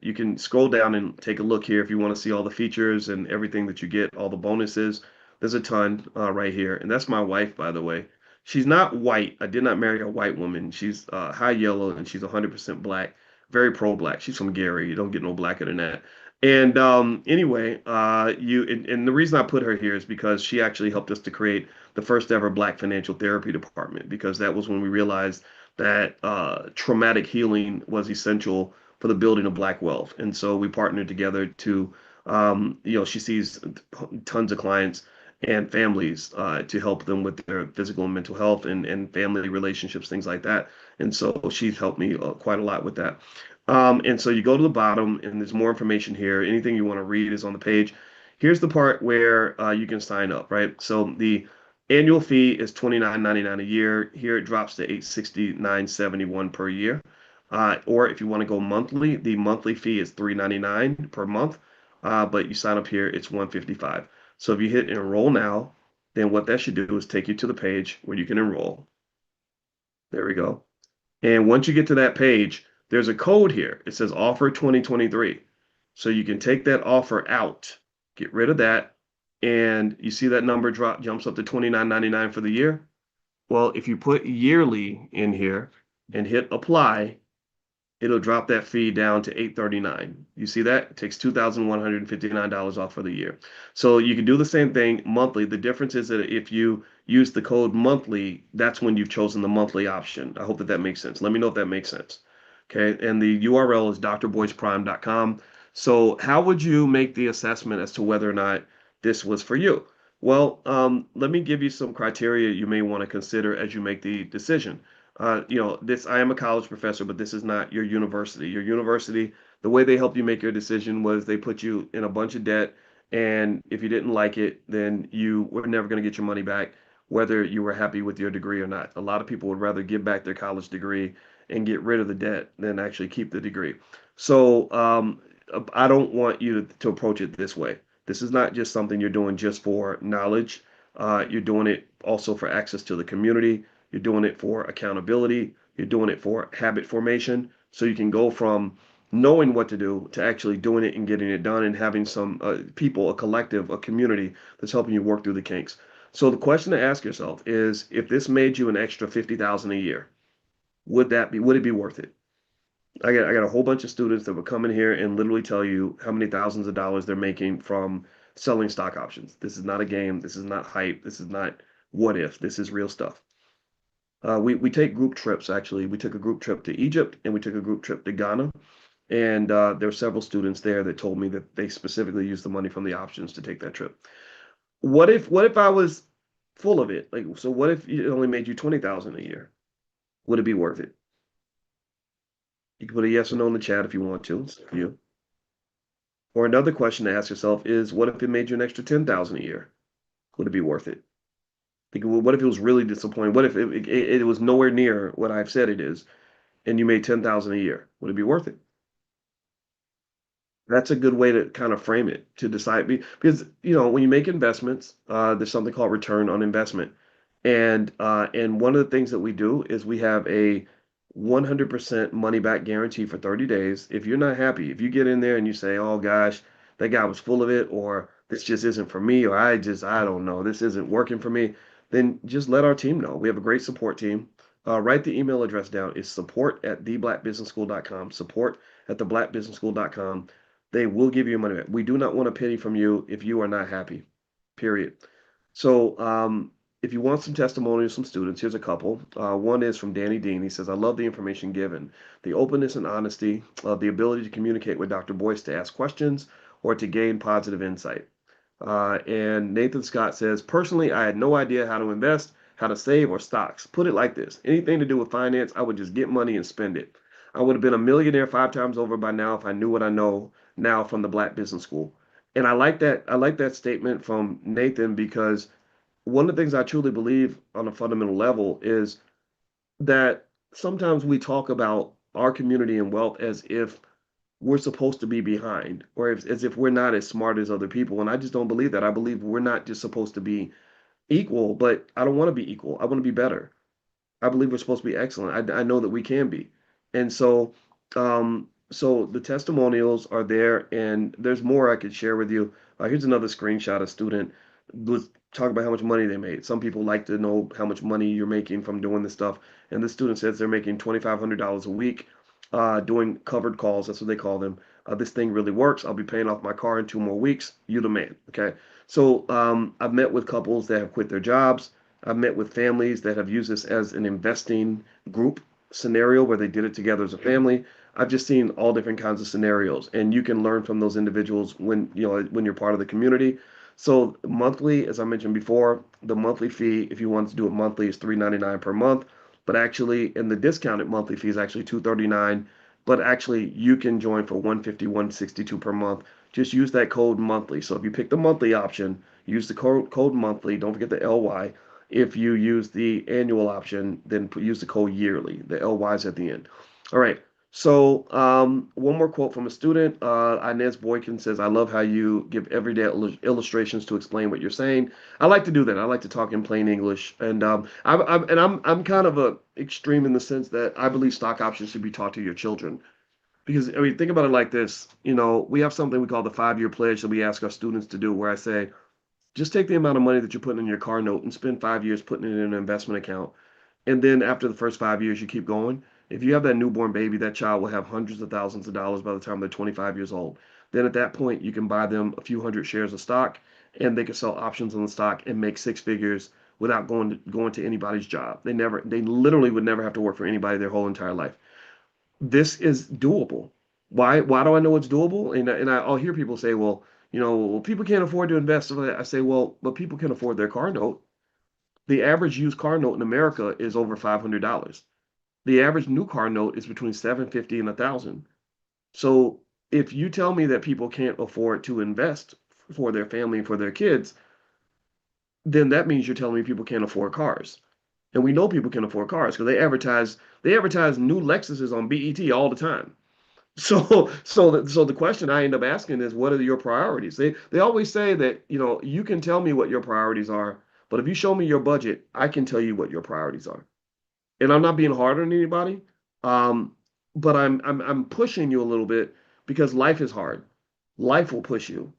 Speaker 1: you can scroll down and take a look here if you want to see all the features and everything that you get, all the bonuses. There's a ton right here. And that's my wife, by the way. She's not white. I did not marry a white woman. She's high yellow and she's 100% black, very pro-black. She's from Gary. You don't get no blacker than that. And anyway, and the reason I put her here is because she actually helped us to create the first ever Black financial therapy department, because that was when we realized that traumatic healing was essential for the building of Black wealth. And so we partnered together to, she sees tons of clients and families to help them with their physical and mental health and family relationships, things like that. And so she's helped me quite a lot with that. And so you go to the bottom, and there's more information here. Anything you want to read is on the page. Here's the part where you can sign up, right? So the annual fee is $29.99 a year. Here it drops to $869.71 per year. Or if you want to go monthly, the monthly fee is $399 per month. But you sign up here, it's $155. So if you hit enroll now, then what that should do is take you to the page where you can enroll. There we go. And once you get to that page, there's a code here. It says offer 2023. So you can take that offer out, get rid of that, and you see that number jumps up to $29.99 for the year. Well, if you put yearly in here and hit apply, it'll drop that fee down to $839. You see that? It takes $2,159 off for the year. So you can do the same thing monthly. The difference is that if you use the code monthly, that's when you've chosen the monthly option. I hope that that makes sense. Let me know if that makes sense. Okay, and the URL is drboyceprime.com. So how would you make the assessment as to whether or not this was for you? Well, let me give you some criteria you may want to consider as you make the decision. I am a college professor, but this is not your university. Your university, the way they helped you make your decision was they put you in a bunch of debt, and if you didn't like it, then you were never going to get your money back. whether you were happy with your degree or not. A lot of people would rather give back their college degree and get rid of the debt than actually keep the degree. So I don't want you to approach it this way. This is not just something you're doing just for knowledge. You're doing it also for access to the community. You're doing it for accountability. You're doing it for habit formation. So you can go from knowing what to do to actually doing it and getting it done and having some people, a collective, a community that's helping you work through the kinks. So the question to ask yourself is, if this made you an extra 50,000 a year, would it be worth it? I got a whole bunch of students that would come in here and literally tell you how many thousands of dollars they're making from selling stock options. This is not a game. This is not hype. This is not what if. This is real stuff. We take group trips, actually. We took a group trip to Egypt and we took a group trip to Ghana. And there were several students there that told me that they specifically used the money from the options to take that trip. What if I was full of it? Like, so what if it only made you 20,000 a year? Would it be worth it? You can put a yes or no in the chat if you want to. It's up to you. Or another question to ask yourself is, what if it made you an extra 10,000 a year? Would it be worth it? Like, well, what if it was really disappointing? What if it was nowhere near what I've said it is, and you made 10,000 a year? Would it be worth it? That's a good way to kind of frame it to decide because when you make investments, there's something called return on investment, and one of the things that we do is we have a 100% money back guarantee for 30 days. If you're not happy, if you get in there and you say, "Oh gosh, that guy was full of it," or "This just isn't for me," or I don't know, this isn't working for me," then just let our team know. We have a great support team. Write the email address down. It's support@theblackbusinessschool.com. Support@theblackbusinessschool.com. They will give you your money back. We do not want a penny from you if you are not happy, period. So, if you want some testimonials from students, here's a couple. One is from Danny Dean. He says, I love the information given, the openness and honesty, the ability to communicate with Dr. Boyce to ask questions or to gain positive insight. And Nathan Scott says, personally, I had no idea how to invest, how to save, or stocks. Put it like this, anything to do with finance, I would just get money and spend it. I would have been a millionaire 5 times over by now if I knew what I know now from the Black Business School. And I like that. I like that statement from Nathan because one of the things I truly believe on a fundamental level is that sometimes we talk about our community and wealth as if we're supposed to be behind or as if we're not as smart as other people. And I just don't believe that. I believe we're not just supposed to be equal, but I don't want to be equal. I want to be better. I believe we're supposed to be excellent. I know that we can be. And so the testimonials are there, and there's more I could share with you. Here's another screenshot. A student was talking about how much money they made. Some people like to know how much money you're making from doing this stuff. And this student says they're making $2,500 a week doing covered calls. That's what they call them. This thing really works. I'll be paying off my car in 2 more weeks. You the man. Okay. So I've met with couples that have quit their jobs. I've met with families that have used this as an investing group scenario where they did it together as a family. I've just seen all different kinds of scenarios, and you can learn from those individuals when you're part of the community. So monthly, as I mentioned before, the monthly fee, if you want to do it monthly, is $3.99 per month. But actually, in the discounted monthly fee is actually $239. But actually, you can join for $151.62 per month. Just use that code monthly. So if you pick the monthly option, use the code monthly. Don't forget the LY. If you use the annual option, then use the code yearly. The LY is at the end. All right. So one more quote from a student. Inez Boykin says, I love how you give everyday illustrations to explain what you're saying. I like to do that. I like to talk in plain English. And I'm kind of a extreme in the sense that I believe stock options should be taught to your children. Because I mean, think about it like this. We have something we call the 5-year pledge that we ask our students to do, where I say, just take the amount of money that you're putting in your car note and spend 5 years putting it in an investment account. And then after the first 5 years, you keep going. If you have that newborn baby, that child will have hundreds of thousands of dollars by the time they're 25 years old. Then at that point, you can buy them a few hundred shares of stock, and they can sell options on the stock and make 6 figures without going to anybody's job. They literally would never have to work for anybody their whole entire life. This is doable. Why do I know it's doable? I'll hear people say, well, people can't afford to invest. So I say, well, but people can afford their car note. The average used car note in America is over $500. The average new car note is between 750 and 1,000. So if you tell me that people can't afford to invest for their family and for their kids, then that means you're telling me people can't afford cars. And we know people can afford cars because they advertise new Lexuses on BET all the time. So the question I end up asking is, what are your priorities? They always say that, you can tell me what your priorities are, but if you show me your budget, I can tell you what your priorities are. And I'm not being hard on anybody, um, but I'm pushing you a little bit because life is hard. Life will push you,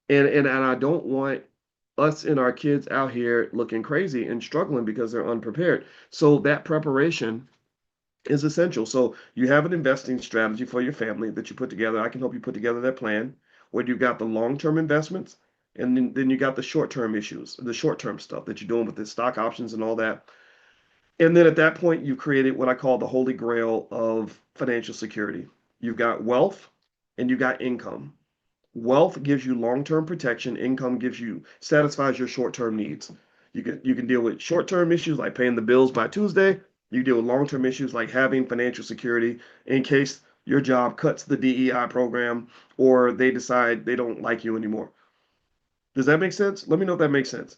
Speaker 1: and I don't want us and our kids out here looking crazy and struggling because they're unprepared. So that preparation is essential. So you have an investing strategy for your family that you put together. I can help you put together that plan where you've got the long-term investments, and then you got the short-term issues, the short-term stuff that you're doing with the stock options and all that. And then at that point, you created what I call the holy grail of financial security. You've got wealth and you've got income. Wealth gives you long-term protection. Income gives you satisfies your short-term needs. You can deal with short-term issues like paying the bills by Tuesday. You deal with long-term issues like having financial security in case your job cuts the DEI program or they decide they don't like you anymore. Does that make sense? Let me know if that makes sense.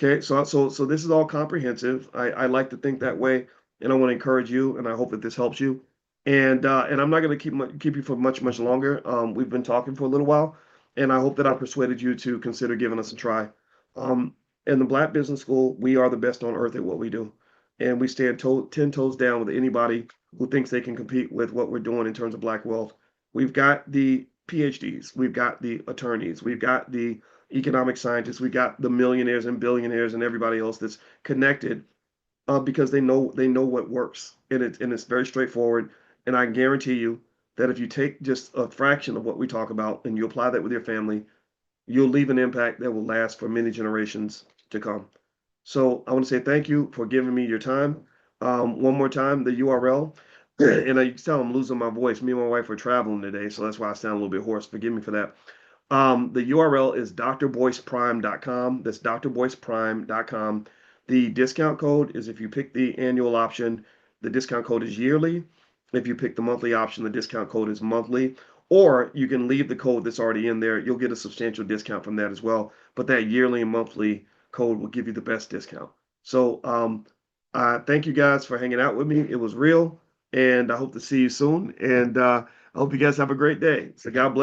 Speaker 1: Okay, so this is all comprehensive. I like to think that way, and I want to encourage you, and I hope that this helps you. And I'm not going to keep you for much longer. We've been talking for a little while, and I hope that I persuaded you to consider giving us a try. Um, in the Black Business School, we are the best on earth at what we do, and we stand 10 toes down with anybody who thinks they can compete with what we're doing in terms of Black wealth. We've got the PhDs, we've got the attorneys, we've got the economic scientists, we got the millionaires and billionaires and everybody else that's connected because they know what works, and it's very straightforward. And I guarantee you that if you take just a fraction of what we talk about and you apply that with your family, you'll leave an impact that will last for many generations to come. So I want to say thank you for giving me your time. One more time, the URL. And you can tell I'm losing my voice. Me and my wife are traveling today, so that's why I sound a little bit hoarse. Forgive me for that. The URL is drboyceprime.com. That's drboyceprime.com. The discount code is, if you pick the annual option, the discount code is yearly. If you pick the monthly option, the discount code is monthly. Or you can leave the code that's already in there. You'll get a substantial discount from that as well. But that yearly and monthly code will give you the best discount. So thank you guys for hanging out with me. It was real. And I hope to see you soon. And I hope you guys have a great day. So God bless.